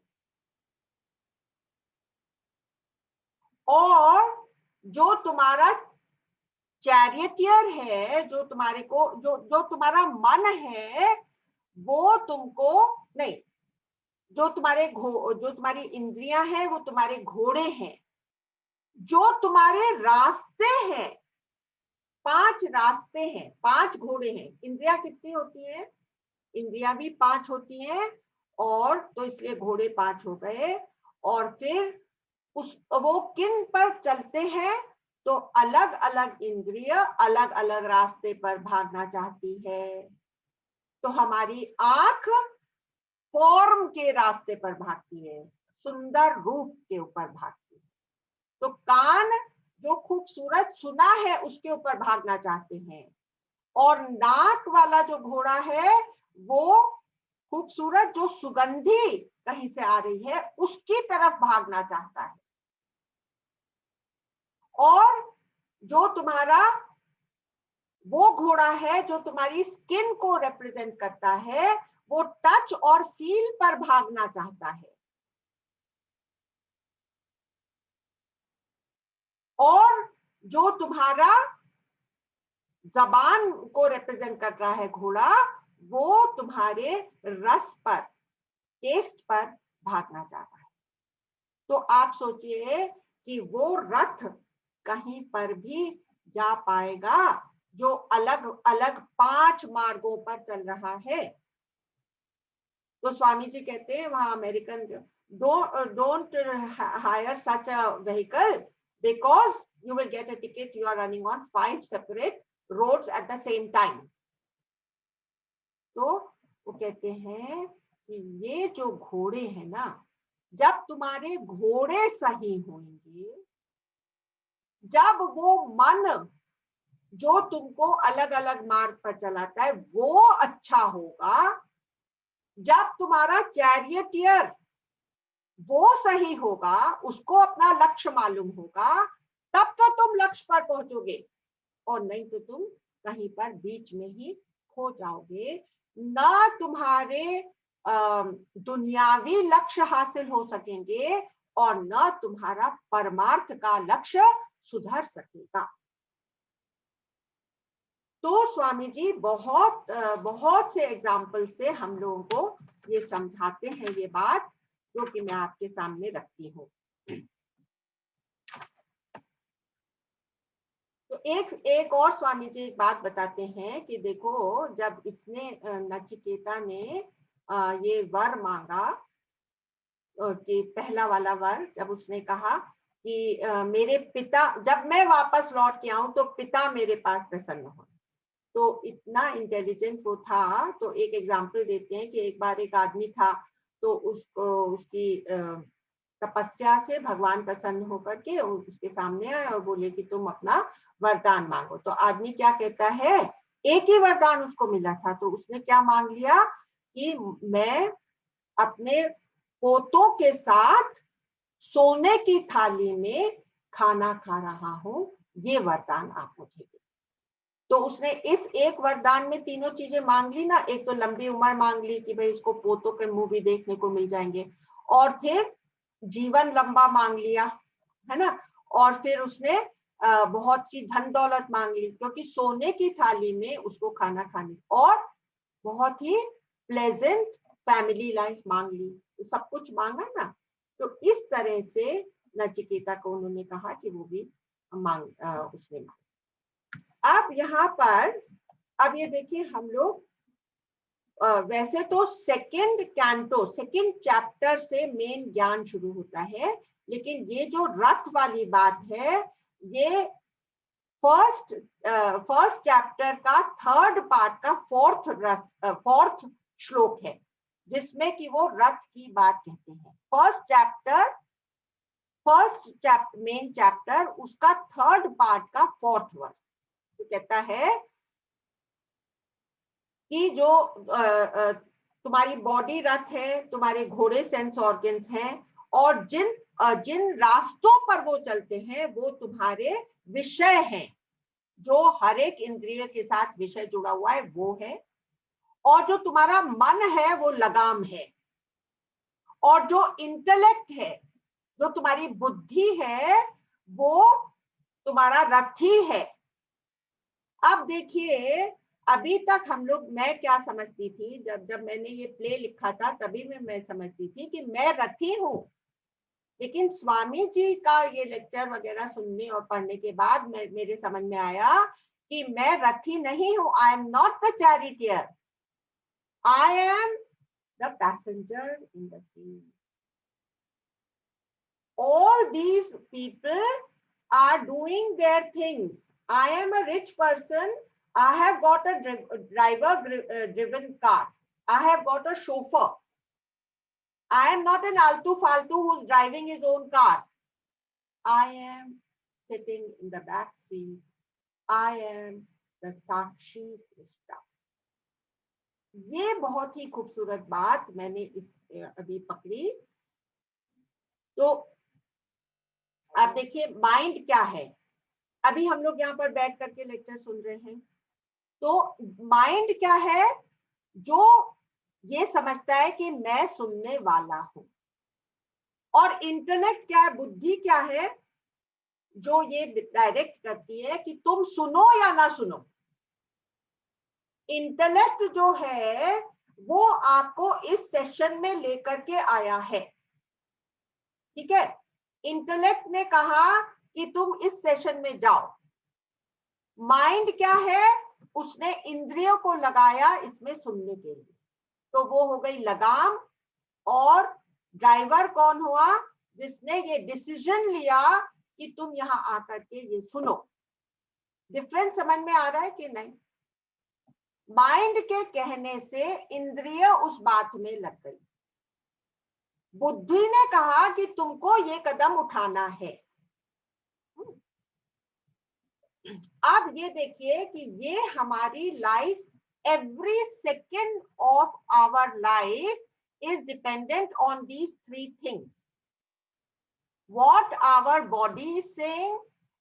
S1: और जो तुम्हारा चैरियटियर है, जो तुम्हारे को जो तुम्हारा मन है वो तुमको नहीं, जो तुम्हारी इंद्रियां हैं वो तुम्हारे घोड़े हैं, जो तुम्हारे रास्ते हैं, 5 रास्ते हैं, 5 घोड़े हैं। इंद्रिया कितनी होती है? इंद्रिया भी 5 होती हैं, और तो इसलिए घोड़े 5 हो गए। और फिर वो किन पर चलते हैं? तो अलग अलग इंद्रिय अलग अलग रास्ते पर भागना चाहती है। तो हमारी आंख फॉर्म के रास्ते पर भागती है, सुंदर रूप के ऊपर भागती है। तो कान जो खूबसूरत सुना है उसके ऊपर भागना चाहते हैं, और नाक वाला जो घोड़ा है वो खूबसूरत जो सुगंधी कहीं से आ रही है उसकी तरफ भागना चाहता है। और जो तुम्हारा वो घोड़ा है जो तुम्हारी स्किन को रिप्रेजेंट करता है, वो टच और फील पर भागना चाहता है। और जो तुम्हारा जबान को रिप्रेजेंट कर रहा है घोड़ा, वो तुम्हारे रस पर, टेस्ट पर भागना चाहता है। तो आप सोचिए कि वो रथ कहीं पर भी जा पाएगा जो अलग अलग 5 मार्गों पर चल रहा है। तो स्वामी जी कहते हैं वहां American, don't hire such a vehicle because you will get a ticket, you are running on 5 separate roads at the same time. तो वो कहते हैं कि ये जो घोड़े हैं ना, जब तुम्हारे घोड़े सही होंगे, जब वो मन जो तुमको अलग अलग मार्ग पर चलाता है वो अच्छा होगा, जब तुम्हारा चैरियटियर वो सही होगा, उसको अपना लक्ष्य मालूम होगा, तब तो तुम लक्ष्य पर पहुंचोगे, और नहीं तो तुम कहीं पर बीच में ही खो जाओगे। ना तुम्हारे दुनियावी लक्ष्य हासिल हो सकेंगे, और न तुम्हारा परमार्थ का लक्ष्य सुधर सकेगा। तो स्वामी जी बहुत से एग्जाम्पल से हम लोगों को ये समझाते हैं ये बात, जो कि मैं आपके सामने रखती हूँ। तो एक और स्वामी जी एक बात बताते हैं कि देखो, जब इसने नचिकेता ने ये वर मांगा, कि पहला वाला वर, जब उसने कहा कि मेरे पिता, जब मैं वापस लौट के आऊं तो पिता मेरे पास प्रसन्न हो, तो इतना इंटेलिजेंट वो था। तो एक एग्जाम्पल देते हैं कि एक बार एक आदमी था, तो उसको उसकी तपस्या से भगवान प्रसन्न होकर के उसके सामने आए और बोले कि तुम अपना वरदान मांगो। तो आदमी क्या कहता है, एक ही वरदान उसको मिला था, तो उसने क्या मांग लिया कि मैं अपने पोतों के साथ सोने की थाली में खाना खा रहा हूं, ये वरदान आप मुझे दे। तो उसने इस एक वरदान में तीनों चीजें मांग ली ना। एक तो लंबी उम्र मांग ली कि भाई उसको पोतों के मुंह भी देखने को मिल जाएंगे, और फिर जीवन लंबा मांग लिया, है ना। और फिर उसने बहुत सी धन दौलत मांग ली, क्योंकि सोने की थाली में उसको खाना खाने, और बहुत ही प्लेजेंट फैमिली लाइफ मांग ली। तो सब कुछ मांगा ना। तो इस तरह से नचिकेता को उन्होंने कहा कि वो भी उसने मांगा। अब यहाँ पर, अब ये देखिए हम लोग, वैसे तो सेकंड कैंटो, सेकंड चैप्टर से मेन ज्ञान शुरू होता है, लेकिन ये जो रथ वाली बात है, ये फर्स्ट चैप्टर का थर्ड पार्ट का फोर्थ श्लोक है, जिसमें कि वो रथ की बात कहते हैं। फर्स्ट मेन चैप्टर उसका थर्ड पार्ट का फोर्थ वर्स तो कहता है कि जो तुम्हारी बॉडी रथ है, तुम्हारे घोड़े सेंस ऑर्गन्स हैं, और जिन रास्तों पर वो चलते हैं वो तुम्हारे विषय हैं। जो हर एक इंद्रिय के साथ विषय जुड़ा हुआ है वो है, और जो तुम्हारा मन है वो लगाम है, और जो इंटेलेक्ट है, जो तुम्हारी बुद्धि है, वो तुम्हारा रथी है। अब देखिए, अभी तक हम लोग, मैं क्या समझती थी, जब मैंने ये प्ले लिखा था तभी मैं समझती थी कि मैं रथी हूं, लेकिन स्वामी जी का ये लेक्चर वगैरह सुनने और पढ़ने के बाद मेरे समझ में आया कि मैं रथी नहीं हूं. I am not the charioteer, I am the passenger in the sea. All these people are doing their things. I am a rich person. I have got a driven car. I have got a chauffeur. I am not an altu faltu who's driving his own car. I am sitting in the back seat. I am the Sakshi Krishna. ये बहुत ही खूबसूरत बात मैंने इस अभी पकड़ी. तो आप देखिए माइंड क्या है. अभी हम लोग यहाँ पर बैठ करके लेक्चर सुन रहे हैं. तो माइंड क्या है? जो ये समझता है कि मैं सुनने वाला हूं. और इंटेलेक्ट क्या है? बुद्धि क्या है? जो ये डायरेक्ट करती है कि तुम सुनो या ना सुनो. इंटेलेक्ट जो है वो आपको इस सेशन में लेकर के आया है. ठीक है. इंटेलेक्ट ने कहा कि तुम इस सेशन में जाओ. माइंड क्या है? उसने इंद्रियों को लगाया इसमें सुनने के लिए. तो वो हो गई लगाम. और ड्राइवर कौन हुआ? जिसने ये डिसीजन लिया कि तुम यहाँ आकर के ये सुनो. डिफरेंस समझ में आ रहा है कि नहीं? माइंड के कहने से इंद्रिय उस बात में लग गई. बुद्धि ने कहा कि तुमको ये कदम उठाना है. अब ये देखिए कि ये हमारी life, every second of our life is dependent on these three things. What our body is saying,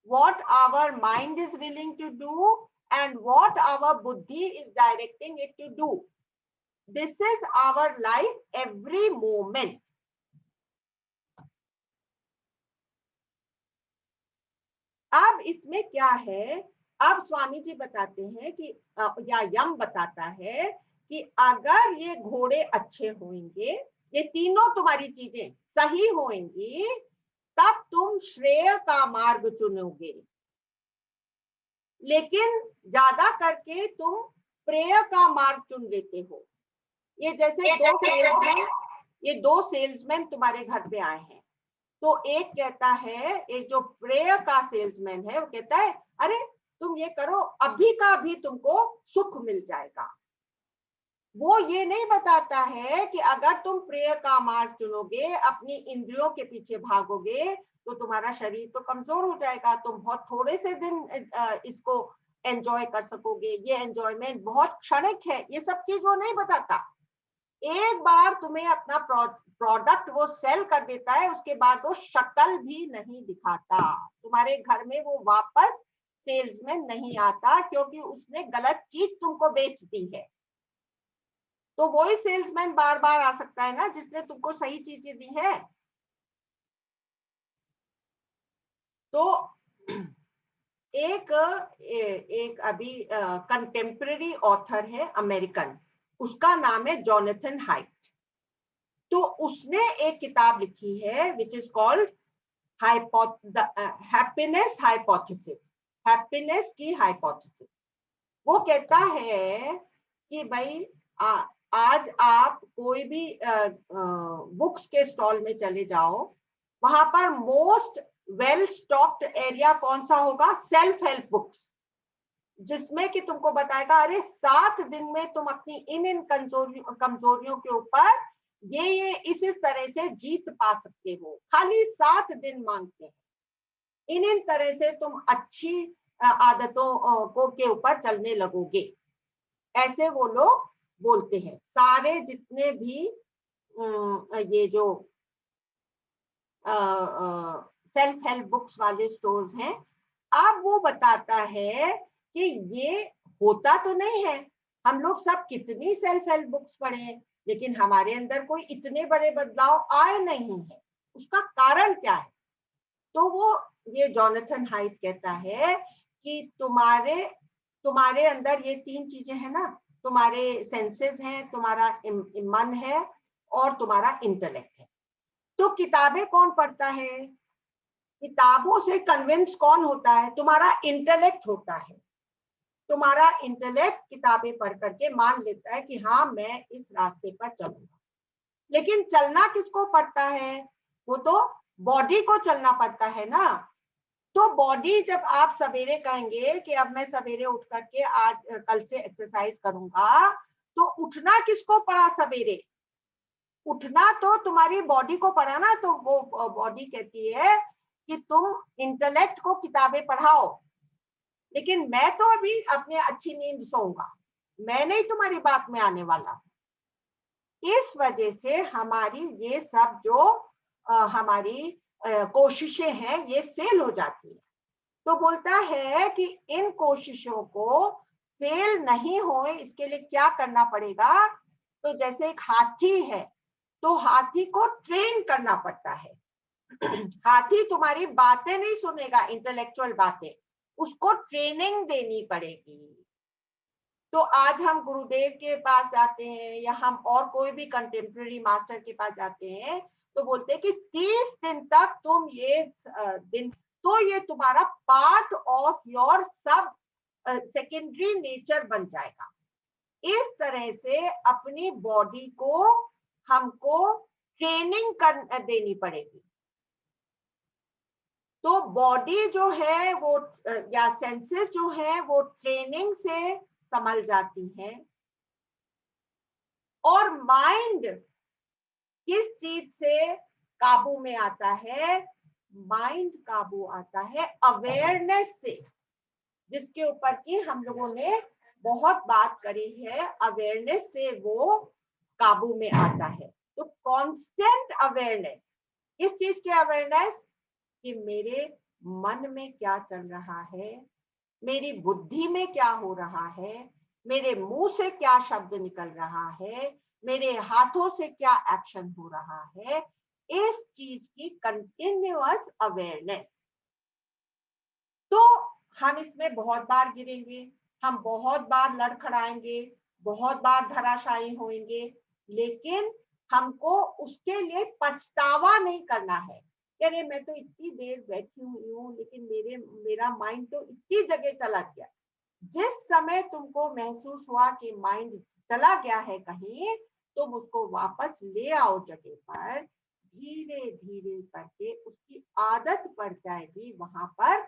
S1: what our mind is willing to do, and what our buddhi is directing it to do. This is our life every moment. अब इसमें क्या है? अब स्वामी जी बताते हैं कि या यम बताता है कि अगर ये घोड़े अच्छे होंगे, ये तीनों तुम्हारी चीजें सही होंगी, तब तुम श्रेय का मार्ग चुनोगे. लेकिन ज्यादा करके तुम प्रेय का मार्ग चुन लेते हो. ये जैसे दो सेल्समैन तुम्हारे घर पे आए हैं. तो एक कहता है, एक जो प्रेय का सेल्समैन है वो कहता है अरे तुम ये करो, अभी का अभी तुमको सुख मिल जाएगा. वो ये नहीं बताता है कि अगर तुम प्रेय का मार्ग चुनोगे, अपनी इंद्रियों के पीछे भागोगे, तो तुम्हारा शरीर तो कमजोर हो जाएगा. तुम बहुत थोड़े से दिन इसको एंजॉय कर सकोगे. ये एंजॉयमेंट बहुत क्षणिक है. ये सब चीज वो नहीं बताता. एक बार तुम्हें अपना प्रोडक्ट वो सेल कर देता है, उसके बाद वो शक्ल भी नहीं दिखाता. तुम्हारे घर में वो वापस सेल्समैन नहीं आता, क्योंकि उसने गलत चीज तुमको बेच दी है. तो वही सेल्समैन बार बार आ सकता है ना, जिसने तुमको सही चीजें दी है. तो एक अभी कंटेम्पररी ऑथर है अमेरिकन, उसका नाम है जोनाथन हाइट. तो उसने एक किताब लिखी है which is called happiness hypothesis. Happiness की हाइपोथेसिस. वो कहता है कि भाई आज आप कोई भी बुक्स के स्टॉल में चले जाओ, वहां पर मोस्ट वेल स्टॉक्ड एरिया कौन सा होगा? सेल्फ हेल्प बुक्स, जिसमें कि तुमको बताएगा अरे 7 दिन में तुम अपनी इन कमजोरियों के ऊपर ये इस तरह से जीत पा सकते हो. खाली 7 दिन मांगते हैं. इन तरह से तुम अच्छी आदतों को के ऊपर चलने लगोगे. ऐसे वो लोग बोलते हैं. सारे जितने भी ये जो सेल्फ हेल्प बुक्स वाले स्टोर्स हैं, अब वो बताता है कि ये होता तो नहीं है. हम लोग सब कितनी सेल्फ हेल्प बुक्स पढ़े, लेकिन हमारे अंदर कोई इतने बड़े बदलाव आए नहीं है. उसका कारण क्या है? तो वो ये जोनाथन हाइट कहता है कि तुम्हारे अंदर ये 3 चीजें हैं ना. तुम्हारे सेंसेस हैं, तुम्हारा मन है और तुम्हारा इंटेलेक्ट है. तो किताबें कौन पढ़ता है? किताबों से कन्विंस कौन होता है? तुम्हारा इंटेलेक्ट होता है। तुम्हारा इंटेलेक्ट किताबें पढ़ करके मान लेता है कि हाँ मैं इस रास्ते पर चलूंगा। लेकिन चलना किसको पड़ता है? वो तो बॉडी को चलना पड़ता है ना। तो बॉडी, जब आप सवेरे कहेंगे कि अब मैं सवेरे उठ करके आज कल से एक्सरसाइज करूंगा, तो उठना किसको पड़ा? सवेरे उठना तो तुम्हारी बॉडी को पड़ा ना। तो वो बॉडी कहती है कि तुम इंटेलेक्ट को किताबें पढ़ाओ, लेकिन मैं तो अभी अपने अच्छी नींद सोऊंगा, मैं नहीं तुम्हारी बात में आने वाला। इस वजह से हमारी ये सब जो हमारी कोशिशें हैं ये फेल हो जाती है। तो बोलता है कि इन कोशिशों को फेल नहीं हो इसके लिए क्या करना पड़ेगा? तो जैसे एक हाथी है, तो हाथी को ट्रेन करना पड़ता है। हाथी तुम्हारी बातें नहीं सुनेगा, इंटेलेक्चुअल बातें, उसको ट्रेनिंग देनी पड़ेगी। तो आज हम गुरुदेव के पास जाते हैं या हम और कोई भी कंटेम्प्रेरी मास्टर के पास जाते हैं, तो बोलते हैं कि 30 दिन तक तुम ये दिन, तो ये तुम्हारा पार्ट ऑफ योर सब सेकेंडरी नेचर बन जाएगा। इस तरह से अपनी बॉडी को हमको ट्रेनिंग कर देनी पड़ेगी। तो बॉडी जो है वो या सेंसेस जो है वो ट्रेनिंग से संभल जाती हैं। और माइंड किस चीज से काबू में आता है? माइंड काबू आता है अवेयरनेस से, जिसके ऊपर की हम लोगों ने बहुत बात करी है। अवेयरनेस से वो काबू में आता है। तो कांस्टेंट अवेयरनेस, किस चीज की अवेयरनेस? कि मेरे मन में क्या चल रहा है, मेरी बुद्धि में क्या हो रहा है, मेरे मुंह से क्या शब्द निकल रहा है, मेरे हाथों से क्या एक्शन हो रहा है, इस चीज की कंटिन्यूअस अवेयरनेस। तो हम इसमें बहुत बार गिरेंगे, हम बहुत बार लड़खड़ाएंगे, बहुत बार धराशायी होंगे, लेकिन हमको उसके लिए पछतावा नहीं करना है। अरे मैं तो इतनी देर बैठी हुई हूँ, लेकिन मेरा माइंड तो इतनी जगह चला गया। जिस समय तुमको महसूस हुआ कि माइंड चला गया है कहीं, तुम उसको वापस ले आओ जगह पर। धीरे धीरे करके उसकी आदत पड़ जाएगी वहां पर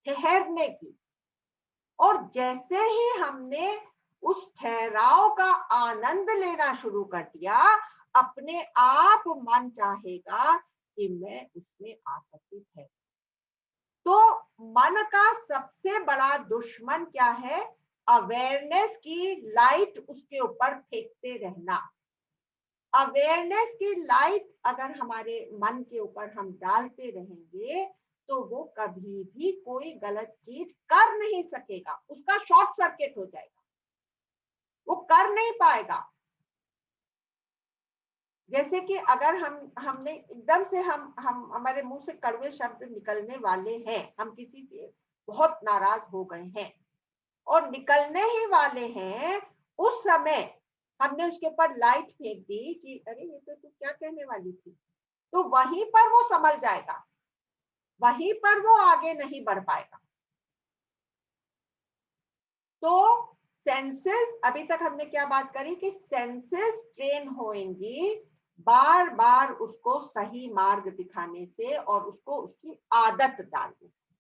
S1: ठहरने की। और जैसे ही हमने उस ठहराव का आनंद लेना शुरू कर दिया, अपने आप मन चाहेगा कि मैं उसमें आसक्ति है। तो मन का सबसे बड़ा दुश्मन क्या है? अवेयरनेस की लाइट उसके ऊपर फेंकते रहना। अवेयरनेस की लाइट अगर हमारे मन के ऊपर हम डालते रहेंगे, तो वो कभी भी कोई गलत चीज कर नहीं सकेगा, उसका शॉर्ट सर्किट हो जाएगा, वो कर नहीं पाएगा। जैसे कि अगर हमने एकदम से हम हमारे मुंह से कड़वे शब्द निकलने वाले हैं, हम किसी से बहुत नाराज हो गए हैं और निकलने ही वाले हैं, उस समय हमने उसके ऊपर लाइट फेंक दी कि अरे ये तो तू क्या कहने वाली थी, तो वहीं पर वो संभल जाएगा, वहीं पर वो आगे नहीं बढ़ पाएगा। तो सेंसेस, अभी तक हमने क्या बात करी कि सेंसेस ट्रेन होंगी बार बार उसको सही मार्ग दिखाने से और उसको उसकी आदत डालने से।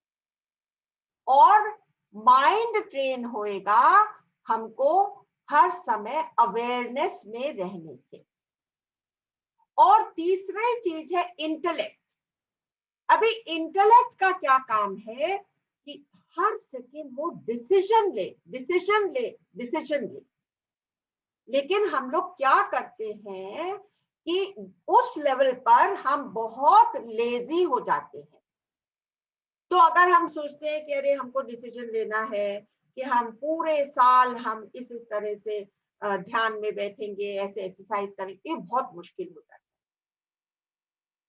S1: और माइंड ट्रेन होएगा हमको हर समय अवेयरनेस में रहने से। और तीसरी चीज है इंटेलेक्ट। अभी इंटेलेक्ट का क्या काम है कि हर सेकेंड वो डिसीजन ले। लेकिन हम लोग क्या करते हैं कि उस लेवल पर हम बहुत लेजी हो जाते हैं। तो अगर हम सोचते हैं कि अरे हमको डिसीजन लेना है कि हम पूरे साल हम इस तरह से ध्यान में बैठेंगे, ऐसे एक्सरसाइज करेंगे, ये बहुत मुश्किल हो जाता है।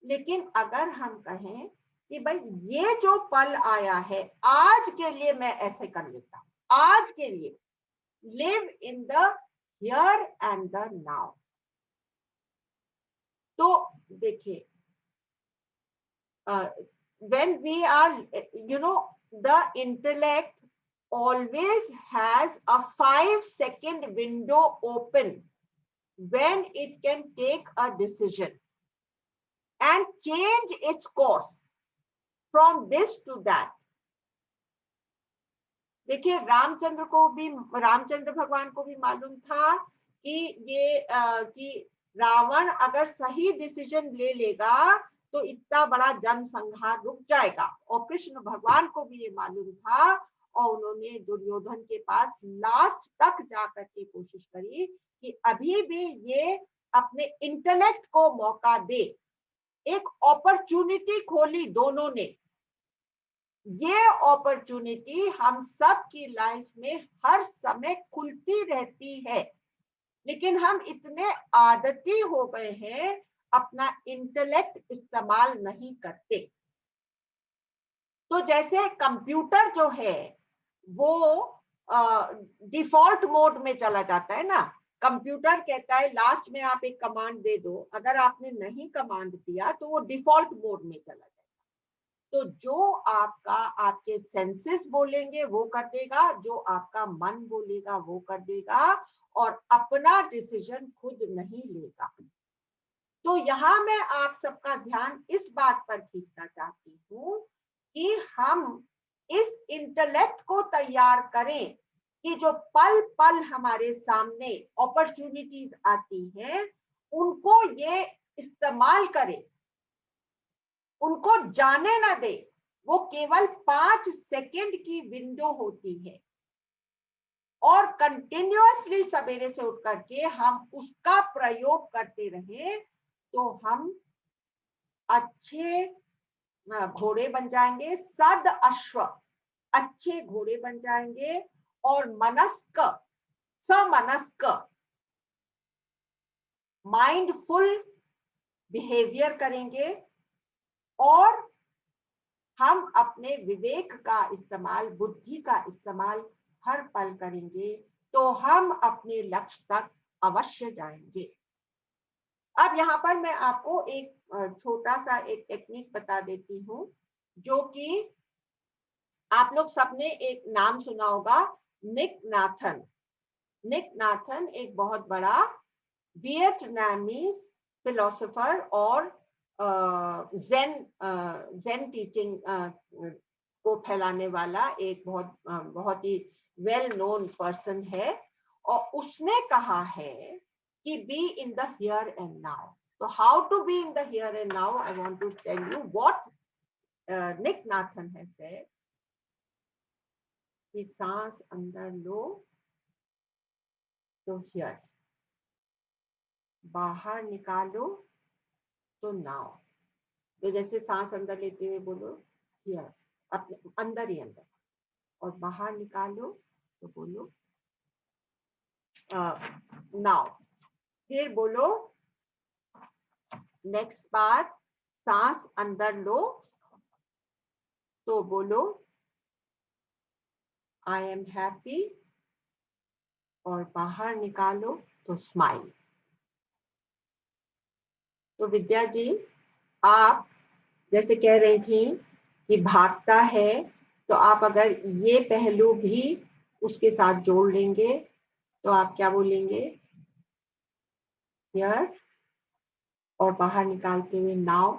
S1: लेकिन अगर हम कहें कि भाई ये जो पल आया है, आज के लिए मैं ऐसे कर लेता हूं, आज के लिए live in the here and the now. तो देखिए, when we are, the intellect always has a 5-second window open when it can take a decision and change its course from this to that. देखिए रामचंद्र भगवान को भी मालूम था कि कि रावण अगर सही डिसीजन ले लेगा तो इतना बड़ा जनसंहार रुक जाएगा, और कृष्ण भगवान को भी ये मालूम था, और उन्होंने दुर्योधन के पास लास्ट तक जाकर के कोशिश करी कि अभी भी ये अपने इंटेलेक्ट को मौका दे। एक अपॉर्चुनिटी खोली दोनों ने। ये अपॉर्चुनिटी हम सब की लाइफ में हर समय खुलती रहती है, लेकिन हम इतने आदती हो गए हैं अपना इंटेलेक्ट इस्तेमाल नहीं करते। तो जैसे कंप्यूटर जो है वो डिफॉल्ट मोड में चला जाता है ना। कंप्यूटर कहता है लास्ट में आप एक कमांड दे दो, अगर आपने नहीं कमांड दिया तो वो डिफॉल्ट मोड में चला जाएगा। तो जो आपके सेंसेस बोलेंगे वो कर देगा, जो आपका मन बोलेगा वो कर देगा, और अपना डिसीजन खुद नहीं लेगा। तो यहाँ मैं आप सबका ध्यान इस बात पर खींचना चाहती हूँ कि हम इस इंटेलेक्ट को तैयार करें कि जो पल पल हमारे सामने अपॉर्चुनिटीज आती हैं उनको ये इस्तेमाल करें, उनको जाने ना दे। वो केवल 5 सेकंड की विंडो होती है, और कंटिन्यूअसली सवेरे से उठ करके हम उसका प्रयोग करते रहे तो हम अच्छे घोड़े बन जाएंगे, सद अश्व, अच्छे घोड़े बन जाएंगे, और समनस्क माइंडफुल बिहेवियर करेंगे, और हम अपने विवेक का इस्तेमाल, बुद्धि का इस्तेमाल हर पल करेंगे तो हम अपने लक्ष्य तक अवश्य जाएंगे। अब यहाँ पर मैं आपको एक छोटा सा एक टेक्निक बता देती हूँ, जो कि आप लोग सबने एक नाम सुना होगा, निक नाथन। निक नाथन एक बहुत बड़ा वियतनामीज फिलोसोफर और ज़ेन टीचिंग को फैलाने वाला एक बहुत ही वेल नोन पर्सन है, और उसने कहा है कि be in the here and now. तो how to be in the here and now, I want to tell you what Nick Nathan has said कि सांस अंदर लो तो हियर, बाहर निकालो तो नाउ। तो जैसे सांस अंदर लेते हुए बोलो हियर, अपने अंदर ही अंदर, और बाहर निकालो तो बोलो नाउ। फिर बोलो नेक्स्ट बार सांस अंदर लो तो बोलो आई एम हैप्पी, और बाहर निकालो तो स्माइल। तो विद्या जी, आप जैसे कह रही थी कि भागता है, तो आप अगर ये पहलू भी उसके साथ जोड़ लेंगे तो आप क्या बोलेंगे, हियर, और बाहर निकालते हुए नाउ।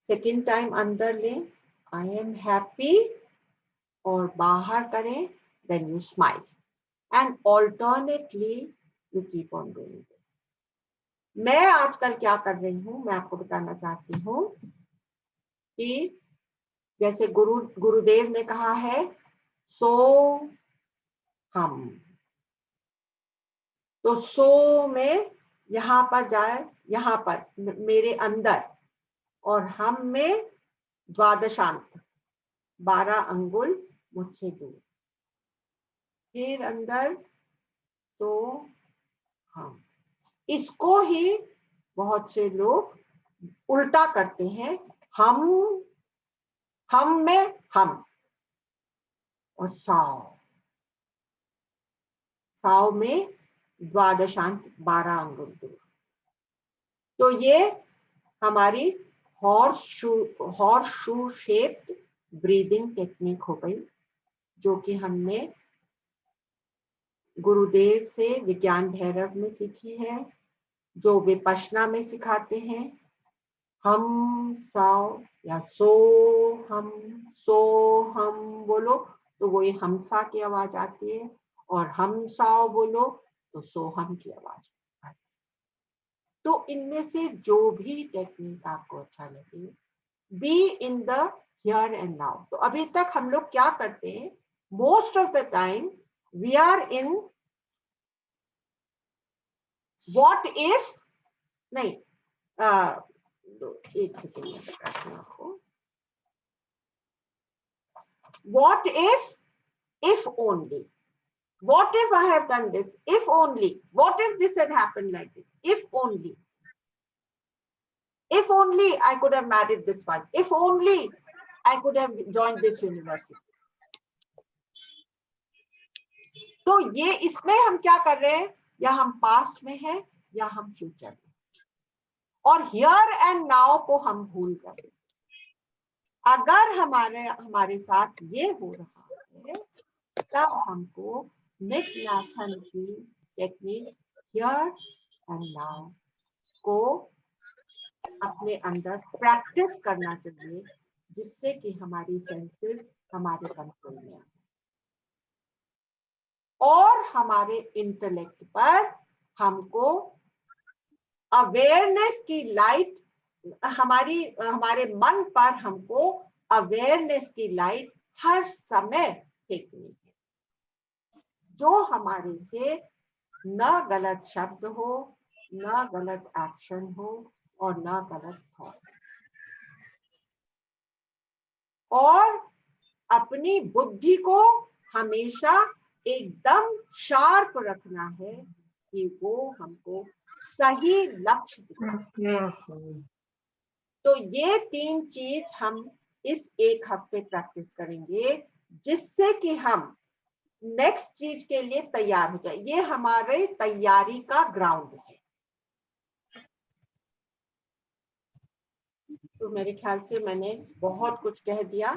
S1: सेकेंड टाइम अंदर लें, आई एम हैप्पी, और बाहर करें then you smile, and alternately you keep on doing this. मैं आजकल क्या कर रही हूँ, मैं आपको बताना चाहती हूँ कि जैसे गुरुदेव ने कहा है सो हम, तो सो में यहाँ पर जाए, यहाँ पर मेरे अंदर, और हम में द्वादशांत, 12 अंगुल मुझसे दूर, फिर अंदर तो हम। इसको ही बहुत से लोग उल्टा करते हैं, हम में हम, और साव में द्वादशांत, 12 अंगुल दूर। तो ये हमारी horse shoe shaped breathing technique हो गई, जो कि हमने गुरुदेव से विज्ञान भैरव में सीखी है, जो विपश्यना में सिखाते हैं। हम साओ या सो हम बोलो तो वो ये हमसा की आवाज आती है, और हम साओ बोलो तो सो हम की आवाज आती है। तो इनमें से जो भी टेक्निक आपको अच्छा लगे, be in the here and now. तो अभी तक हम लोग क्या करते हैं, most of the time we are in what if, नहीं, एक सेकेंड में बताती हूँ आपको। What if only, what if I have done this, if only, what if this had happened like this, if only I could have married this one, if only I could have joined this university. तो ये इसमें हम क्या कर रहे हैं, या हम पास्ट में हैं या हम फ्यूचर में, और हियर एंड नाउ को हम भूल गए। अगर हमारे साथ ये हो रहा है, तब हमको मैथन की टेक्निक हियर एंड नाउ को अपने अंदर प्रैक्टिस करना चाहिए, जिससे कि हमारी सेंसेस हमारे कंट्रोल में आए और हमारे इंटेलेक्ट पर हमको अवेयरनेस की लाइट, हमारे मन पर हमको अवेयरनेस की लाइट हर समय फेंकनी है, जो हमारे से न गलत शब्द हो, न गलत एक्शन हो और न गलत थॉट, और अपनी बुद्धि को हमेशा एकदम शार्प रखना है कि वो हमको सही लक्ष्य दिखाए। तो ये 3 चीज हम इस एक हफ्ते प्रैक्टिस करेंगे, जिससे कि हम नेक्स्ट चीज के लिए तैयार हो जाए। ये हमारे तैयारी का ग्राउंड है। तो मेरे ख्याल से मैंने बहुत कुछ कह दिया।